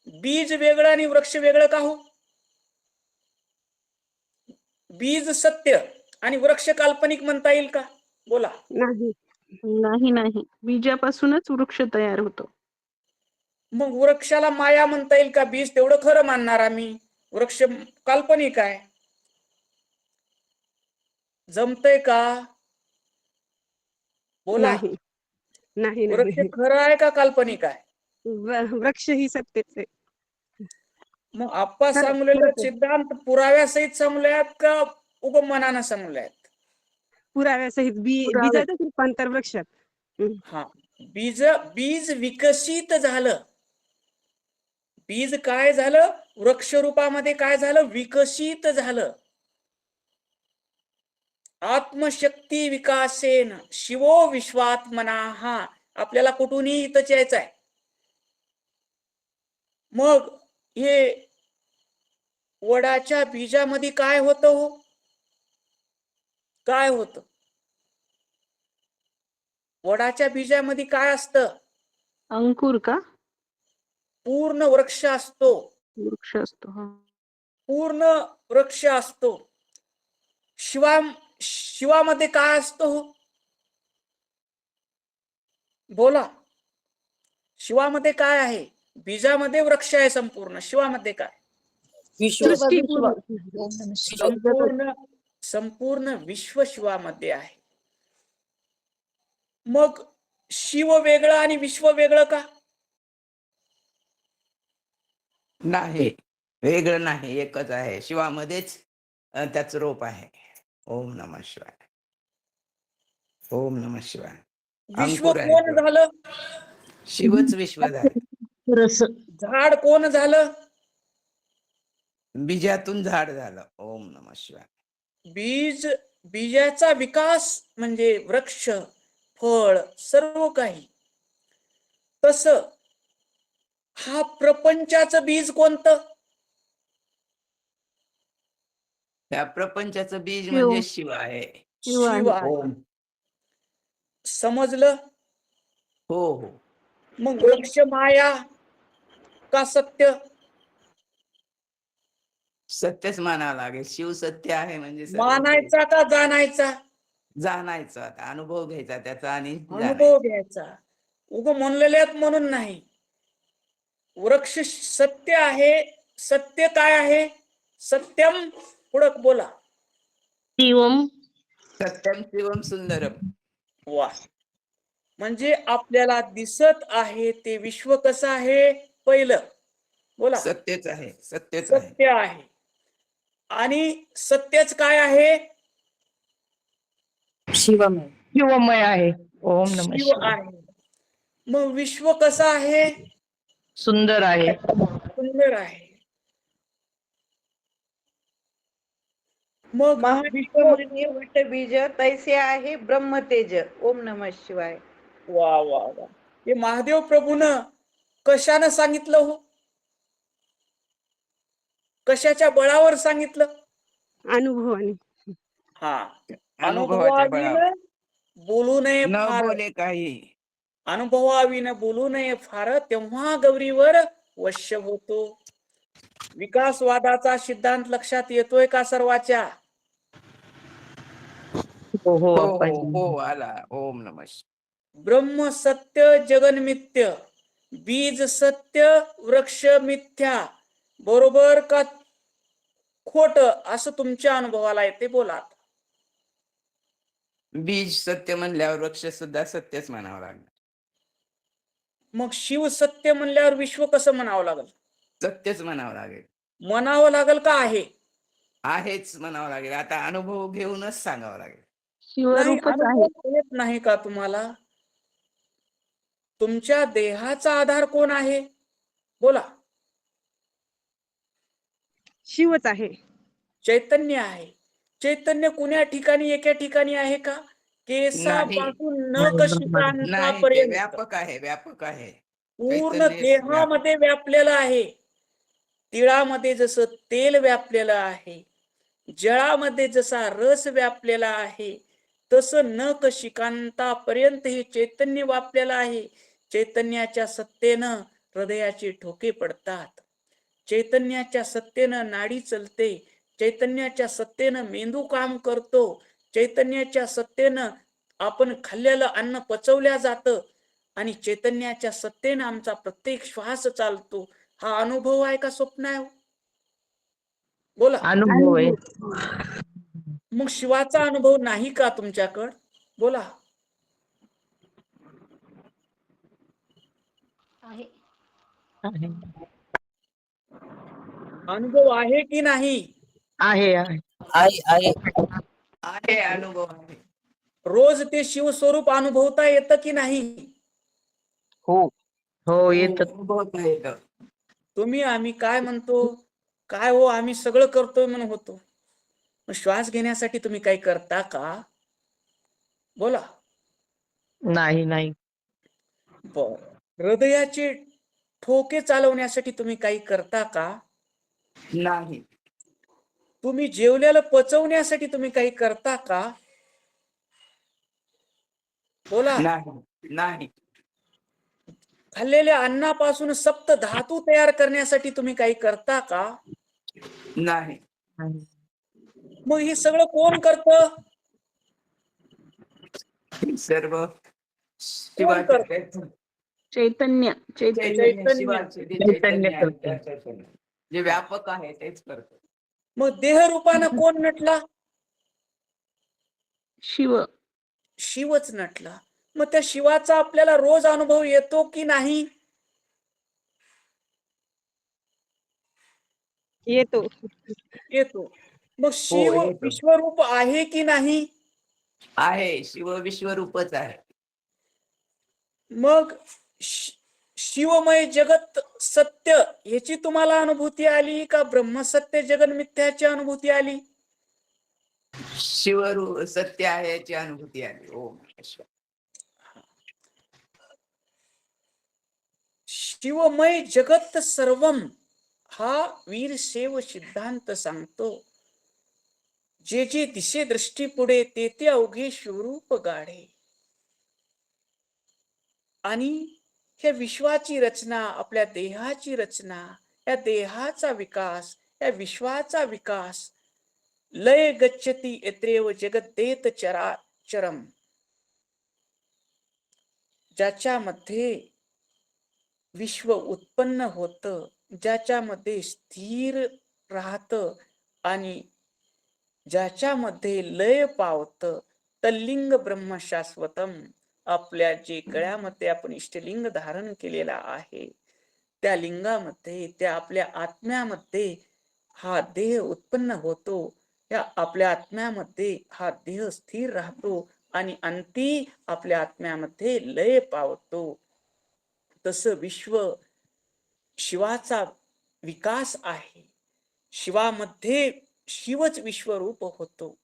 बीज वेगळं आणि वृक्ष वेगळं का हो? बीज सत्य आणि वृक्ष काल्पनिक म्हणता येईल का? बोला. नाही. नाही. बीजापासूनच वृक्ष तयार होतो. मग वृक्षाला माया म्हणता येईल का? बीज तेवढं खरं मानणार आम्ही, वृक्ष काल्पनिक आहे. जमतय का? बोला. नाही. वृक्ष खरं आहे का काल्पनिक आहे? वृक्ष ही सत्यच आहे. मग आप्पा सांगलेलं सिद्धांत पुराव्यासहित सांगल्यात का उगम मनानं सांगल्यात? पुराव्यासहित पुरावे. बीजाचं रूपांतर वृक्षात. हा, बीज बीज विकसित झालं. बीज काय झालं? वृक्ष रूपामध्ये काय झालं? विकसित झालं. आत्मशक्ती विकासेन शिवो विश्वात्मनाः. आपल्याला कुठूनही इथंच यायचं आहे. मग हे वडाच्या बीजामध्ये काय होतं हो? काय होतं? वडाच्या बीजामध्ये काय असतं? अंकुर का? पूर्ण वृक्ष असतो. वृक्ष असतो. हा. पूर्ण वृक्ष असतो. शिवामध्ये काय असतो हो? बोला. शिवामध्ये काय आहे? बीजामध्ये वृक्ष आहे संपूर्ण. शिवामध्ये काय? सृष्टी संपूर्ण संपूर्ण विश्व शिवामध्ये आहे. मग शिव वेगळं आणि विश्व वेगळं का? नाही, वेगळं नाही, एकच आहे. शिवामध्येच त्याचं रूप आहे. ओम नमः शिवाय. ओम नमः शिवाय. विश्व अंकुर आहे कोण तो. झालं? शिवच विश्व झाले. रस झाड कोण झालं? बीजातून झाड झालं. ओम नमः शिवाय. बीजाचा विकास म्हणजे वृक्ष, फळ, सर्व काही. तस हा प्रपंचाचं बीज कोणतं? त्या प्रपंचाचं बीज शिव. म्हणजे शिव आहे. शिव आहे. शिव आहे. ओम. समजलं? हो हो. मग वृक्ष माया का सत्य? सत्यच मानावं लागेल. शिव सत्य आहे म्हणजे सर्व मानायचा का जाणायचा? जाणायचं. आता अनुभव घ्यायचा त्याचा आणि जाणायचं. अनुभव घ्यायचा. उग म्हणलेल्यात म्हणून नाही. वृक्ष सत्य आहे. सत्य काय आहे? सत्यम. पुढं बोला. शिवम सत्यम शिवम सुंदरम. वा. म्हणजे आपल्याला दिसत आहे ते विश्व कसं आहे? पहिलं बोला. सत्यच आहे. सत्यच आहे. सत्य आहे. आणि सत्यच काय आहे? शिवमय आहे. ओम नमः शिव शिवाय. आहे. मग विश्व कसं आहे? सुंदर आहे. सुंदर आहे. मग विश्व महादेव बीज तैसे आहे ब्रह्मतेज. ओम नमः शिवाय. वा वा वा. हे महादेव प्रभून कशानं सांगितलं हो? कशाच्या बळावर सांगितलं? अनुभवाने. हा, अनुभवाच्या बळावर. अनुभवाविन बोलू नये न फार. बोले काही. अनुभवाविन बोलू नये फार, तेव्हा गौरीवर वश्य होतो. विकासवादाचा सिद्धांत लक्षात येतोय का सर्वाच्या? हो हो हो अप्पाजी. हो हो आला. ओम नमः शिवाय. ब्रह्म सत्य जगन मिथ्य, बीज सत्य वृक्ष मिथ्या. बरोबर का खोट असं तुमच्या अनुभवाला येते? बोला. बीज सत्य म्हणल्यावर वृक्ष सुद्धा सत्यच म्हणावं लागणार. मग शिव सत्य म्हणल्यावर विश्व कसं म्हणावं लागल? सत्यच म्हणावं लागेल. म्हणावं लागल का आहे? आहेच म्हणावं लागेल. आता अनुभव घेऊनच सांगावं लागेल. नाही, शिवरूपच आहे. अनुभव येत नाही का तुम्हाला? तुमच्या देहाचा आधार कोण आहे? बोला. शिवच आहे. चैतन्य आहे. चैतन्य कुण्या ठिकाणी एका ठिकाणी आहे का? केसापासून नाही, नख बरोबर. नाही, ते शिकांतापर्यंत व्यापक आहे. व्यापक आहे. पूर्ण चैतन्य देहामध्ये व्यापलेलं आहे. तिळामध्ये जसं तेल व्यापलेलं आहे, जळामध्ये जसा रस व्यापलेला आहे, तसं नख शिकांतापर्यंत हे चैतन्य व्यापलेलं आहे. चैतन्याच्या सत्तेनं हृदयाचे ठोके पडतात. चैतन्याच्या सत्तेनं नाडी चलते. चैतन्याच्या सत्तेनं मेंदू काम करतो. चैतन्याच्या सत्तेनं आपण खाल्लेलं अन्न पचवल्या जातं आणि चैतन्याच्या सत्तेनं आमचा प्रत्येक श्वास चालतो. हा अनुभव आहे का स्वप्न आहे? बोला. अनुभव आहे. मग शिवाचा अनुभव नाही का तुमच्याकडं? बोला. आहे. आहे अनुभव आहे की नाही? आहे आहे. आहे. अनुभव आहे. रोज ते शिवस्वरूप अनुभवता येतं की नाही? हो हो येत. अनुभवता येतं. तुम्ही आम्ही काय म्हणतो, काय हो आम्ही सगळं करतोय म्हणून होतो. मग श्वास घेण्यासाठी तुम्ही काही करता का? बोला. नाही नाही. बर. हृदयाचे ठोके चालवण्यासाठी तुम्ही काही करता का? नाही तुम्ही जेवलेलं पचवण्यासाठी तुम्ही काही करता का? बोला. नाही नाही खाल्लेल्या अन्नापासून सप्त धातू तयार करण्यासाठी तुम्ही काही करता का? नाही नाही. मग हे सगळं कोण करतं? सर्व कोण शिवाचे करतं? चैतन्य चैतन्य. शिवाचे जे चैतन्य चैतन्य आहे करते. त्याच्यातून जे व्यापक आहे तेच करतो. मग देहरूपानं कोण नटला? शिव. शिवच नटला. मग त्या शिवाचा आपल्याला रोज अनुभव येतो की नाही? येतो. येतो. मग शिव येतो. विश्वरूप आहे की नाही? आहे शिव विश्वरूपच आहे. मग शिवमय जगत सत्य याची तुम्हाला अनुभूती आली का ब्रह्मसत्य जगन मिथ्याची अनुभूती आली? शिवरू सत्य आहे याची अनुभूती आली. ओम नमः शिवाय. शिवमय जगत सर्वम हा वीरशैव सिद्धांत सांगतो. जे जे दिशे दृष्टी पुढे ते ते अवघे शिवरूप गाढे. आणि हे विश्वाची रचना, आपल्या देहाची रचना, या देहाचा विकास, या विश्वाचा विकास, लय गच्छति यत्रेव जगद्देत चराचरम, ज्याच्यामध्ये विश्व उत्पन्न होतं, ज्याच्यामध्ये स्थिर राहतं आणि ज्याच्यामध्ये लय पावतं, तल्लिंग ब्रह्म शाश्वतम. आपल्या जे गळ्यामध्ये आपण इष्टलिंग धारण केलेला आहे त्या लिंगामध्ये, त्या आपल्या आत्म्यामध्ये हा देह उत्पन्न होतो. या आपल्या आत्म्यामध्ये हा देह स्थिर राहतो आणि अंती आपल्या आत्म्यामध्ये लय पावतो. तसं विश्व शिवाचा विकास आहे. शिवामध्ये शिवच विश्वरूप होतो.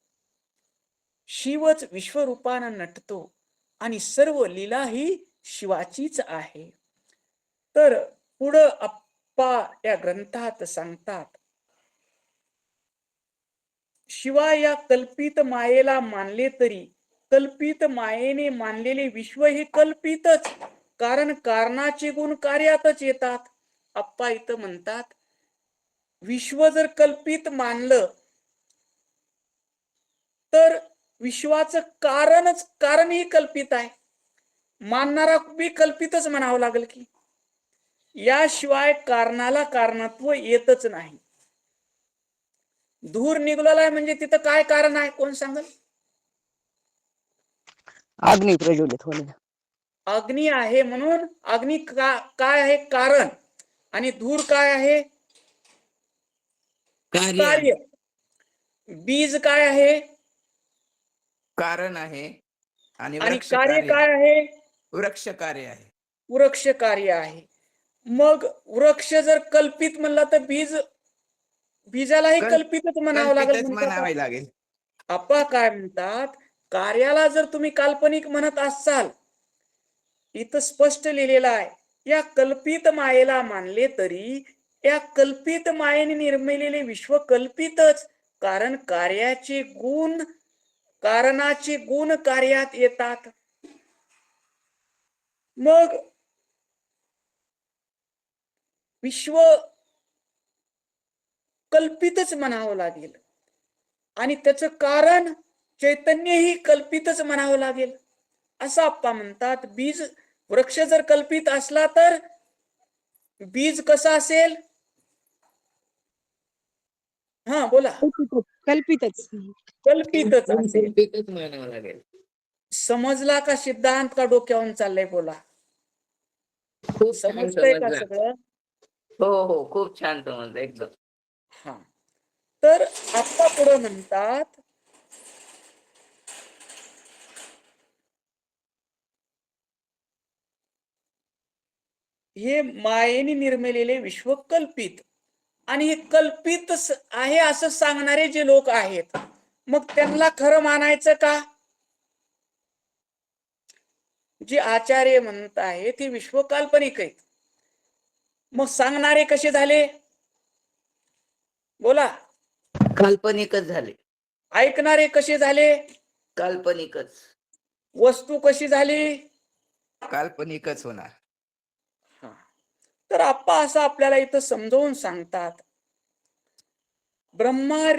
शिवच विश्वरूपानं नटतो आणि सर्व लीला ही शिवाचीच आहे. तर पुढं आप्पा या ग्रंथात सांगतात, शिवाय या कल्पित मायेला मानले तरी कल्पित मायेने मानलेले विश्व हे कल्पितच, कारण कारणाचे गुण कार्यातच येतात. आप्पा इथं म्हणतात, विश्व जर कल्पित मानलं तर विश्वाचं कारणही कल्पित आहे. मानणारा बी कल्पितच म्हणावं लागेल की. याशिवाय कारणाला कारणत्व येतच नाही. धूर निघाला म्हणजे तिथं काय कारण आहे, कोण सांगल? अग्नी प्रज्वलित होणे. अग्नी आहे म्हणून अग्नी काय आहे? कारण. आणि धूर काय आहे? कार्य. बीज काय आहे? कारण आहे. आणि आणि वृक्ष कार्य कार्य काय आहे? वृक्ष कार्य आहे. वृक्ष कार्य आहे. मग वृक्ष जर कल्पित म्हणला तर बीजालाही कल्पितच म्हणावं लागेल. कल्पितच म्हणावे लागेल. आप्पा काय म्हणतात, कार्याला जर तुम्ही काल्पनिक म्हणत असाल, इथं स्पष्ट लिहिलेलं आहे, या कल्पित मायेला मानले तरी या कल्पित मायेने निर्मिलेले विश्व कल्पितच, कारण कार्याचे गुण, कारणाचे गुण कार्यात येतात. मग विश्व कल्पितच म्हणावं लागेल आणि त्याचं कारण चैतन्यही कल्पितच म्हणावं लागेल, असं आप्पा म्हणतात. बीज वृक्ष जर कल्पित असला तर बीज कसा असेल? हा बोला. कल्पितच. कल्पितच असेल. कल्पितच म्हणावं लागेल. समजला का सिद्धांत, का डोक्यावरून चाललंय? बोला. खूप छान समजतंय का समजलं. सगळं? हो हो खूप छान समजलं एकदम. हा. तर आप्पा पुढे म्हणतात, हे मायेने निर्मिलेले विश्व कल्पित, आणि हे कल्पित आहे असं सांगणारे जे लोक आहेत, मग त्यांना खरं मानायचं का? जे आचार्य म्हणत आहे ते विश्व काल्पनिक आहेत, मग सांगणारे कसे झाले? बोला. काल्पनिकच झाले. ऐकणारे कसे झाले? काल्पनिकच. वस्तू कशी झाली? काल्पनिकच होणार. तर आप्पा असं आपल्याला इथं समजावून सांगतात, ब्रह्मा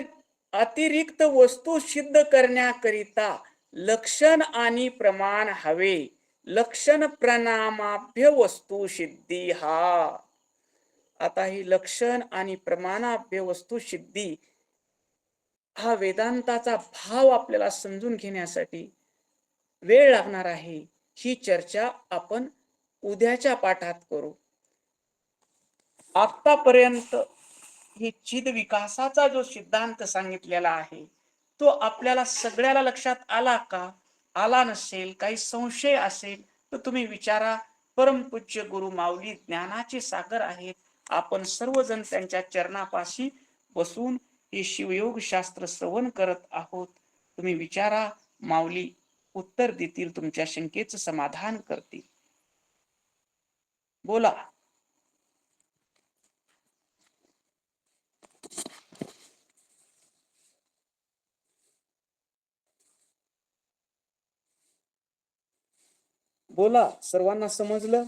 अतिरिक्त वस्तू सिद्ध करण्याकरिता लक्षण आणि प्रमाण हवे. लक्षण प्रणामाभ्य वस्तू सिद्धी हा. आता ही लक्षण आणि प्रमाणाभ्य वस्तू सिद्धी हा वेदांताचा भाव आपल्याला समजून घेण्यासाठी वेळ लागणार आहे. ही चर्चा आपण उद्याच्या पाठात करू. आतापर्यंत ही चिद विकासाचा जो सिद्धांत सांगितलेला आहे तो आपल्याला सगळ्याला लक्षात आला का? आला नसेल, काही संशय असेल तर तुम्ही विचारा. परमपूज्य गुरु माऊली ज्ञानाचे सागर आहेत. आपण सर्वजण त्यांच्या चरणापाशी बसून हे शिवयोग शास्त्र श्रवण करत आहोत. तुम्ही विचारा, माऊली उत्तर देतील, तुमच्या शंकेचं समाधान करतील. बोला. बोला, सर्वांना समजलं?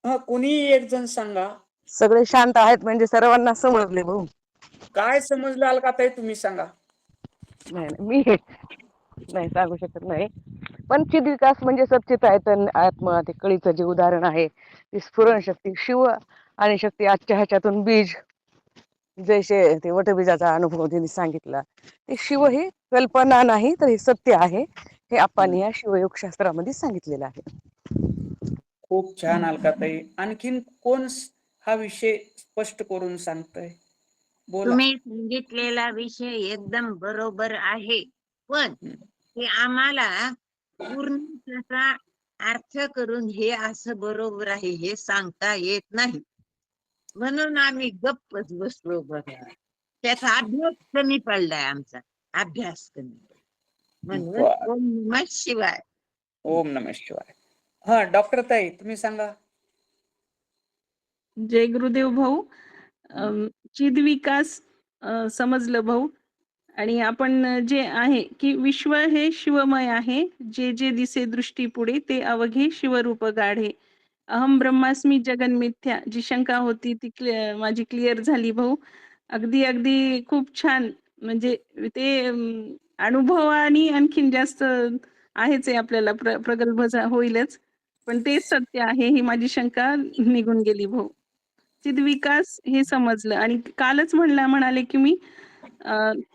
हा, कोणी एक जण सांगा. सगळे शांत आहेत म्हणजे सर्वांना समजले भाऊ. काय समजलं अलकाताई, तुम्ही सांगा. नाही नाही, मी नाही सांगू शकत नाही. पण चिद विकास म्हणजे सच्चित आत्मा, ते कळीचं जे उदाहरण आहे, ती स्फुरण शक्ती शिव आणि शक्ती आजच्या ह्याच्यातून बीज, जैसे ते वटबीजाचा अनुभव त्यांनी सांगितला, ते शिव हे कल्पना नाही तर हे सत्य आहे. हे आपण या शिवयोग शास्त्रामध्ये सांगितलेलं आहे. खूप छान अलकाताई. आणखीन कोण हा विषय स्पष्ट करून सांगतय? बोला. तुम्ही सांगितलेला विषय एकदम बरोबर आहे, पण हे आम्हाला पूर्ण त्याचा अर्थ करून हे असं बरोबर आहे हे सांगता येत नाही, म्हणून आम्ही गप्पच बसलो बघा. त्याचा अभ्यास कमी पडलाय, आमचा अभ्यास कमी पडला. म्हणून बर. ओम नमः शिवाय. ओम नमः शिवाय. हा, डॉक्टर ताई तुम्ही सांगा. जय गुरुदेव भाऊ. चिद विकास समजलं भाऊ. आणि आपण जे आहे की विश्व हे शिवमय आहे, जे जे दिसे दृष्टी पुढे ते अवघे शिवरूप गाढे. अहम ब्रह्मास्मी जगन मिथ्या, जी शंका होती ती माझी क्लिअर झाली भाऊ. अगदी अगदी खूप छान. म्हणजे ते अनुभवाने आणखीन जास्त आहेच आहे आपल्याला, प्रगल्भ होईलच, पण तेच सत्य आहे ही माझी शंका निघून गेली भाऊ. चिद विकास हे समजलं. आणि कालच म्हणाले की मी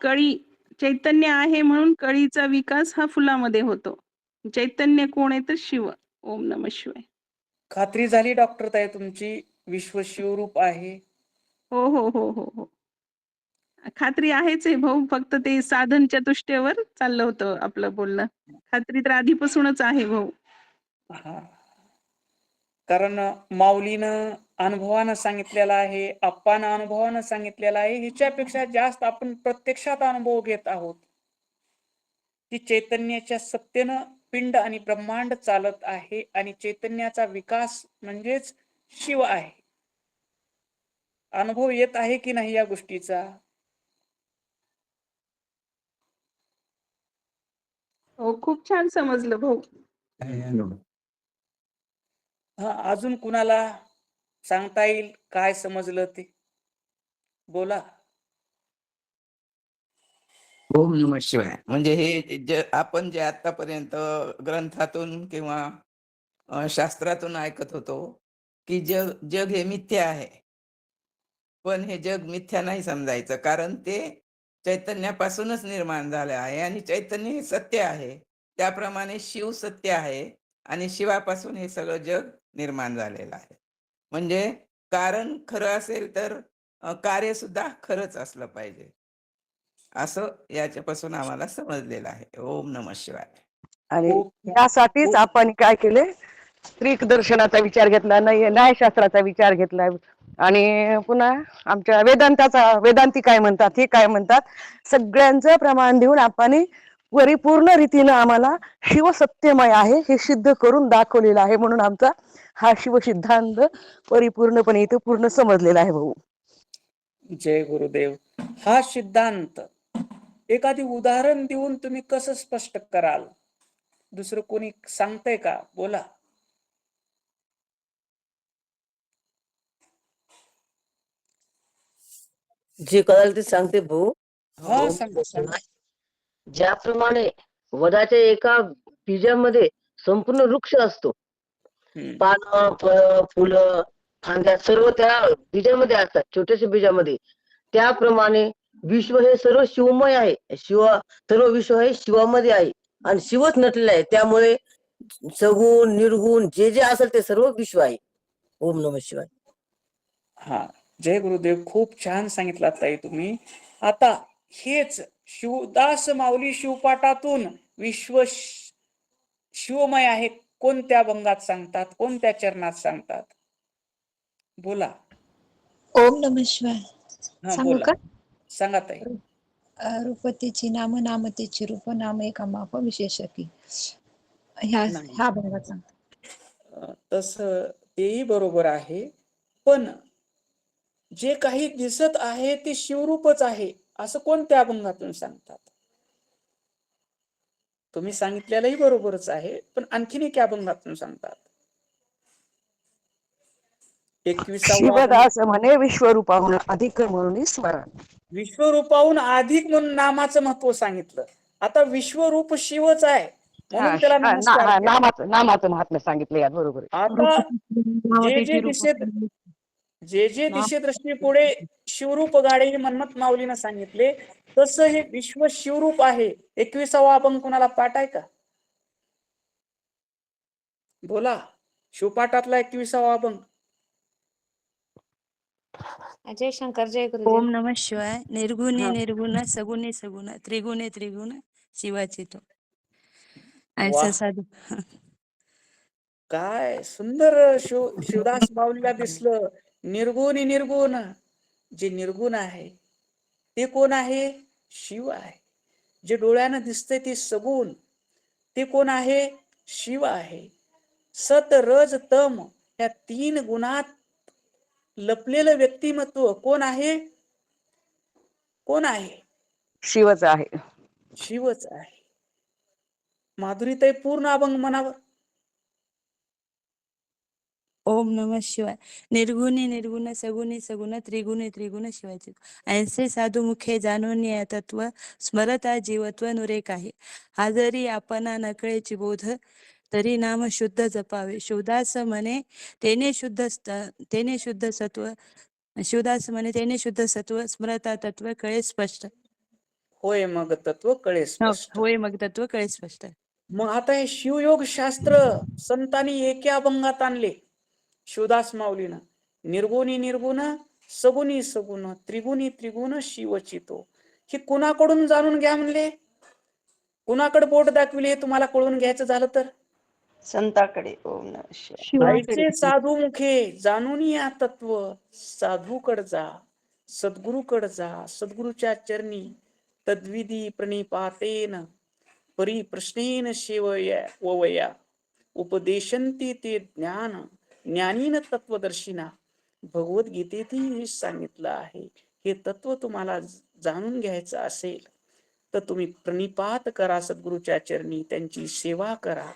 कळी चैतन्य आहे म्हणून कळीचा विकास हा फुलामध्ये होतो. चैतन्य कोण आहे तर शिव. ओम नमः शिवाय. खात्री झाली डॉक्टर ताई तुमची? विश्व शिवरूप आहे? हो हो हो हो हो, खात्री आहेच आहे भाऊ. फक्त ते साधन चतुष्टयावर चाललं होतं आपलं बोलणं. खात्री तर आधीपासूनच आहे भाऊ. हा, कारण माऊलीनं अनुभवानं सांगितलेलं आहे, आप्पानं अनुभवानं सांगितलेलं आहे. ह्याच्यापेक्षा जास्त आपण प्रत्यक्षात अनुभव घेत आहोत की चैतन्याच्या सत्तेनं पिंड आणि ब्रह्मांड चालत आहे, आणि चैतन्याचा विकास म्हणजेच शिव आहे. अनुभव येत आहे की नाही या गोष्टीचा? हो, खूप छान समजलं भाऊ. हा, अजून कुणाला सांगता येईल काय समजलं ते? बोला. ओम नमः शिवाय. म्हणजे हे आपण जे आतापर्यंत ग्रंथातून किंवा शास्त्रातून ऐकत होतो की जग हे मिथ्या आहे, पण हे जग मिथ्या नाही समजायचं, कारण ते चैतन्यापासूनच निर्माण झालं आहे आणि चैतन्य हे सत्य आहे. त्याप्रमाणे शिव सत्य आहे आणि शिवापासून हे सगळं जग निर्माण झालेलं आहे. म्हणजे कारण खरं असेल तर कार्य सुद्धा खरंच असलं पाहिजे. असं याच्यापासून आम्हाला समजलेलं आहे. ओम नमः शिवाय. आणि खूप यासाठीच खूप आपण काय केले, स्त्रीक दर्शनाचा विचार घेतला, न्यायशास्त्राचा विचार घेतला आणि पुन्हा आमच्या वेदांती काय म्हणतात, हे काय म्हणतात, सगळ्यांचं प्रमाण देऊन आपण परिपूर्ण रीतीनं आम्हाला शिव सत्यमय आहे हे सिद्ध करून दाखवलेलं आहे. म्हणून आमचा हा शिव सिद्धांत परिपूर्णपणे इथं पूर्ण समजलेला आहे भाऊ. जय गुरुदेव. हा सिद्धांत एखादी उदाहरण देऊन तुम्ही कसं स्पष्ट कराल? दुसरं कोणी सांगतंय का? बोला. जे कळाल ते सांगते भाऊ. हा, सांगा सांगा. ज्याप्रमाणे वडाच्या एका बीजामध्ये संपूर्ण वृक्ष असतो, हम्म. पानं, फळं, फुलं, फांद्या सर्व त्या बीजामध्ये असतात, छोट्याशा बीजामध्ये. त्याप्रमाणे विश्व हे सर्व शिवमय आहे. सर्व विश्व हे शिवामध्ये आहे आणि शिवच नटलेलं आहे. त्यामुळे सगुण निर्गुण जे जे असेल ते सर्व विश्व आहे. ओम नमः शिवाय. हा, जय गुरुदेव. खूप छान सांगितलं ताई तुम्ही. आता हेच शिवदास माऊली शिवपाठातून विश्व शिवमय आहे कोणत्या अभंगात सांगतात, कोणत्या चरणात सांगतात? बोला. ओम नमः शिवाय. हा, सांगू बोला. का? सांगा ताई. रूपतेची नाम नामतेची रूप नाम एका माप विशेषकी. ह्या नाही, ह्या अभंगात सांगतात. तसं तेही बरोबर आहे, पण जे काही दिसत आहे ते शिवरूपच आहे असं कोणत्या अभंगातून सांगतात? तुम्ही सांगितलेलंही बरोबरच आहे, पण आणखीन एक अभंगातून सांगतात. 21वा अभंग. शिवदास म्हणे विश्वरूपाहून अधिक म्हणून स्मरण. विश्वरूपाहून अधिक म्हणून नामाचं महत्व सांगितलं. आता विश्वरूप शिवच आहे म्हणून त्याला नमस्कार केला. नामाचं महात्म्य सांगितलं यात, बरोबर आहे. आता जे जे नामतेची रूप दिशेत जे दिशेदृष्टी पुढे शिवरूप गाडे मन्मथ माऊलीनं सांगितले, तसं हे विश्व शिवरूप आहे. 21वा अभंग कुणाला पाठ आहे का? बोला. शिवपाठातला 21वा अभंग. जय शंकर, जय ओम गुरुदेव. नमः शिवाय. निर्गुणे हा, निर्गुण सगुणे सगुण त्रिगुणे त्रिगुण शिवाचे तो. वा, ऐसा साधू. काय सुंदर शिवदास माऊलीला दिसलं. निर्गुणी निर्गुण. जे निर्गुण आहे ते कोण आहे? शिव आहे. जे डोळ्यानं दिसतंय ते सगुण, ते कोण आहे? शिव आहे. सत रज तम या 3 गुणात लपलेलं व्यक्तिमत्व कोण आहे? कोण आहे? शिवच आहे. शिवच आहे. माधुरीताई, पूर्ण अभंग म्हणावं. ओम नमः शिवाय. निर्गुणे निर्गुण सगुणे सगुण त्रिगुणे त्रिगुण शिवाचे. ऐसे साधू मुखे जाणून या तत्व स्मरता जीवत्व नुरे काही. हा जरी आपणा नकळेची बोध तरी नाम शुद्ध जपावे. शिवदास म्हणे तेने शुद्ध सत्व. शिवदास म्हणे तेने शुद्ध सत्व स्मरता तत्व कळे स्पष्ट. होय मग तत्व कळे स्पष्ट. होय मग तत्व कळे स्पष्ट. मग आता हे शिवयोग शास्त्र संतांनी एका अभंगात आणले शिवदास माऊलीनं. निर्गुणी निर्गुण सगुणी सगुण त्रिगुणी त्रिगुण शिवचितो. हे कुणाकडून जाणून घ्या म्हणले? कुणाकडे बोट दाखविले हे तुम्हाला कळून घ्यायचं झालं तर? संताकडे. ओम नमः शिवाय. शिवाकडे. ऐसे साधू मुखे जाणून या तत्व साधूकड जा, सद्गुरूकड जा. सद्गुरूच्या चरणी तद्विधी प्रणिपातेन परिप्रश्नेन ववया उपदेशंती ते ज्ञान ज्ञानीन तत्वदर्शिना. भगवद्गीतेतही हे सांगितलं आहे. हे तत्व तुम्हाला जाणून घ्यायचं असेल तर तुम्ही प्रणिपात करा सद्गुरूच्या चरणी, त्यांची सेवा करा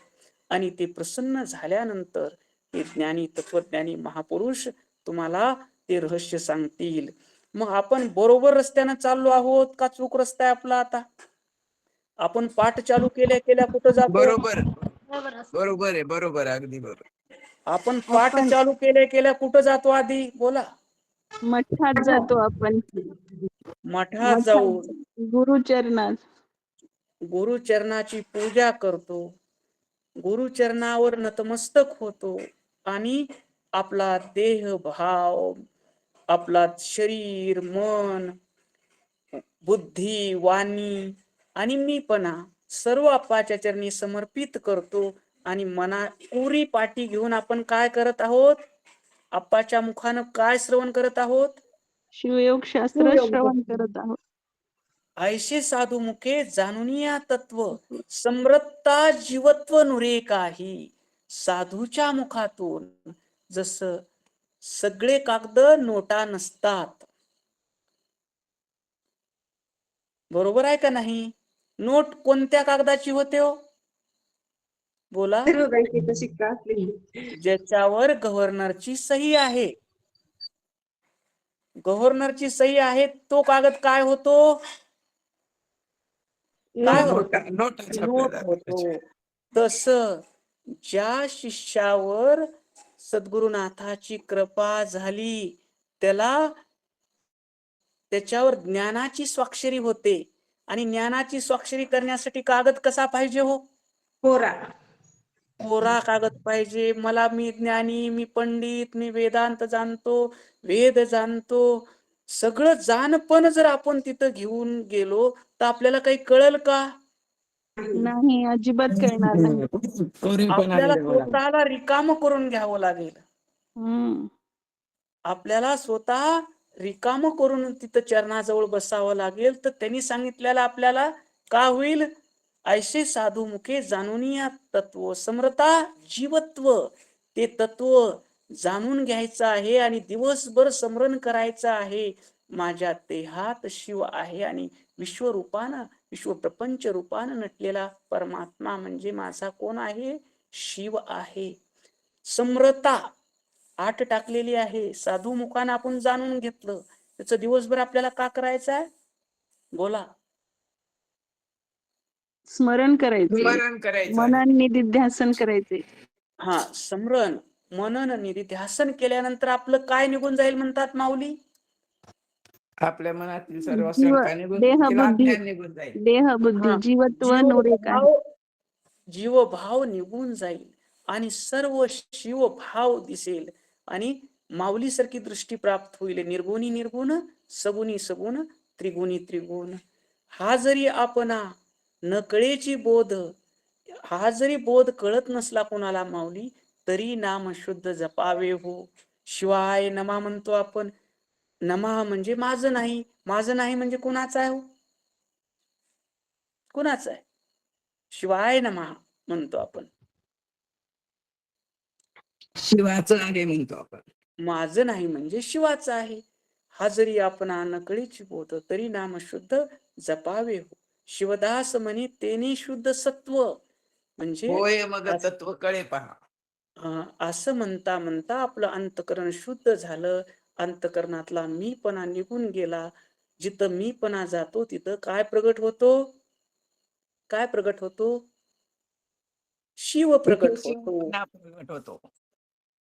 आणि ते प्रसन्न झाल्यानंतर ते ज्ञानी तत्वज्ञानी महापुरुष तुम्हाला ते रहस्य सांगतील. मग आपण बरोबर रस्त्यानं चाललो आहोत का चूक रस्ता आहे आपला? आता आपण पाठ चालू केल्या केल्या कुठं जातो? बरोबर बरोबर आहे. बरोबर, अगदी बरोबर. आपण पाठ चालू केल्या केल्या कुठं जातो? आधी बोला. मठात जातो आपण. मठात जाऊन गुरुचरणात. गुरुचरणाची पूजा करतो, गुरुचरणावर नतमस्तक होतो आणि आपला देह भाव, आपला शरीर मन बुद्धी, वाणी आणि मीपणा सर्व आप्पाच्या चरणी समर्पित करतो आणि मना पुरी पाठी घेऊन आपण काय करत आहोत? आप्पाच्या मुखानं काय श्रवण करत आहोत? शिवयोग शास्त्र श्रवण करत आहोत. ऐसे साधू मुखे जाणूनिया तत्व समृत्ता जीवत्व नुरे काही. साधूच्या मुखातून जसं सगळे कागद नोटा नसतात, बरोबर आहे का नाही? नोट कोणत्या कागदाची होते हो? बोला. ज्याच्यावर गव्हर्नरची सही आहे. गव्हर्नरची सही आहे तो कागद काय होतो? काय होतो? नोट होतो. तस ज्या शिष्यावर सद्गुरुनाथाची कृपा झाली त्याला त्याच्यावर ज्ञानाची स्वाक्षरी होते. आणि ज्ञानाची स्वाक्षरी करण्यासाठी कागद कसा पाहिजे हो? कोरा. कोरा कागद पाहिजे. मी ज्ञानी, मी पंडित, मी वेदांत जाणतो, वेद जाणतो, सगळं जाणपण जर आपण तिथं घेऊन गेलो तर आपल्याला काही कळल का? नाही, अजिबात कळणार नाही. आपल्याला स्वतःला रिकाम करून घ्यावं लागेल. आपल्याला स्वतः रिकाम करून तिथं चरणाजवळ बसावं लागेल. तर त्यांनी सांगितलेलं आपल्याला का होईल? ऐसे साधू मुखे जाणूनिया तत्व समृता जीवत्व. ते तत्व जाणून घ्यायचं आहे आणि दिवसभर स्मरण करायचं आहे. माझ्या देहात शिव आहे आणि विश्वरूपानं, विश्व प्रपंच रूपानं नटलेला परमात्मा म्हणजे माझा कोण आहे? शिव आहे. समृता 8 टाकलेली आहे. साधू मुखानं आपण जाणून घेतलं. त्याचं दिवसभर आपल्याला का करायचं आहे? बोला. स्मरण करायचे, मनन निधिध्यासन करायचे. हा, स्मरण मनन निधिध्यासन केल्यानंतर आपलं काय निघून जाईल म्हणतात माऊली? आपल्या मनातील सर्व शंका निघून जाईल, अज्ञान निघून जाईल. देह बुद्धी जीवत्व नुरे काही. जीवभाव निघून जाईल आणि सर्व शिवभाव दिसेल आणि माऊलीसारखी दृष्टी प्राप्त होईल. निर्गुणी निर्गुण, सगुणी सगुण, त्रिगुणी त्रिगुण. हा जरी आपणा नकळेची बोध, हा जरी बोध कळत नसला कोणाला माऊली, तरी नाम शुद्ध जपावे हो. शिवाय नमा म्हणतो आपण. नमा म्हणजे माझं नाही. माझं नाही म्हणजे कुणाचं आहे हो? कुणाचं आहे? शिवाय नमा म्हणतो आपण. शिवाचं आहे म्हणतो आपण. माझं नाही म्हणजे शिवाचं आहे. हा जरी आपण नकळीची बोध तरी नाम शुद्ध जपावे हो. शिवदास म्हणे तेने शुद्ध सत्व. म्हणजे होय मग तत्व कळे पहा. असं म्हणता म्हणता आपलं अंतकरण शुद्ध झालं. अंतकरणातला मीपणा निघून गेला. जिथं मीपणा जातो तिथं काय प्रगट होतो? काय प्रगट होतो? शिव प्रगट होतो.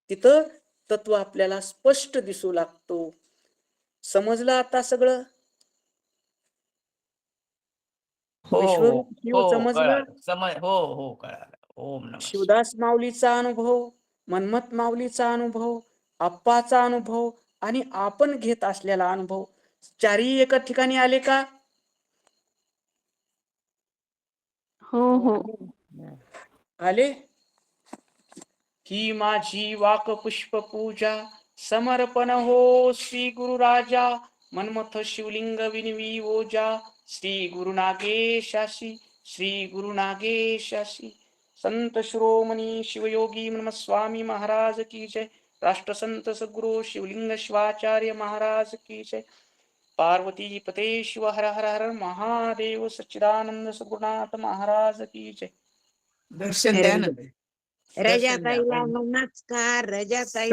तिथं तत्व आपल्याला स्पष्ट दिसू लागतो. समजलं आता सगळं? विश्वरूप शिव समजलं? हो कळालं. ओम नमः शिवाय. शिवदास माऊलीचा अनुभव, मन्मथ माऊलीचा अनुभव, आप्पाचा अनुभव आणि आपण घेत असलेला अनुभव चारही एका ठिकाणी आले का? हो हो आले. ही माझी वाक पुष्प पूजा समर्पण हो श्री गुरु राजा. मन्मथ शिवलिंग विनवी ओजा. श्री गुरु नागेशाशी, श्री गुरु नागेशाशी. संत शिरोमणी शिवयोगी मन्मथ स्वामी महाराज की जय. राष्ट्रसंत सद्गुरु शिवलिंग शिवाचार्य महाराज की जय. पार्वती पते शिव हर हर हर महादेव. सच्चिदानंद सद्गुरुनाथ महाराज की जय. दर्शन द्या ना. रजाताईला नमस्कार. रजाताई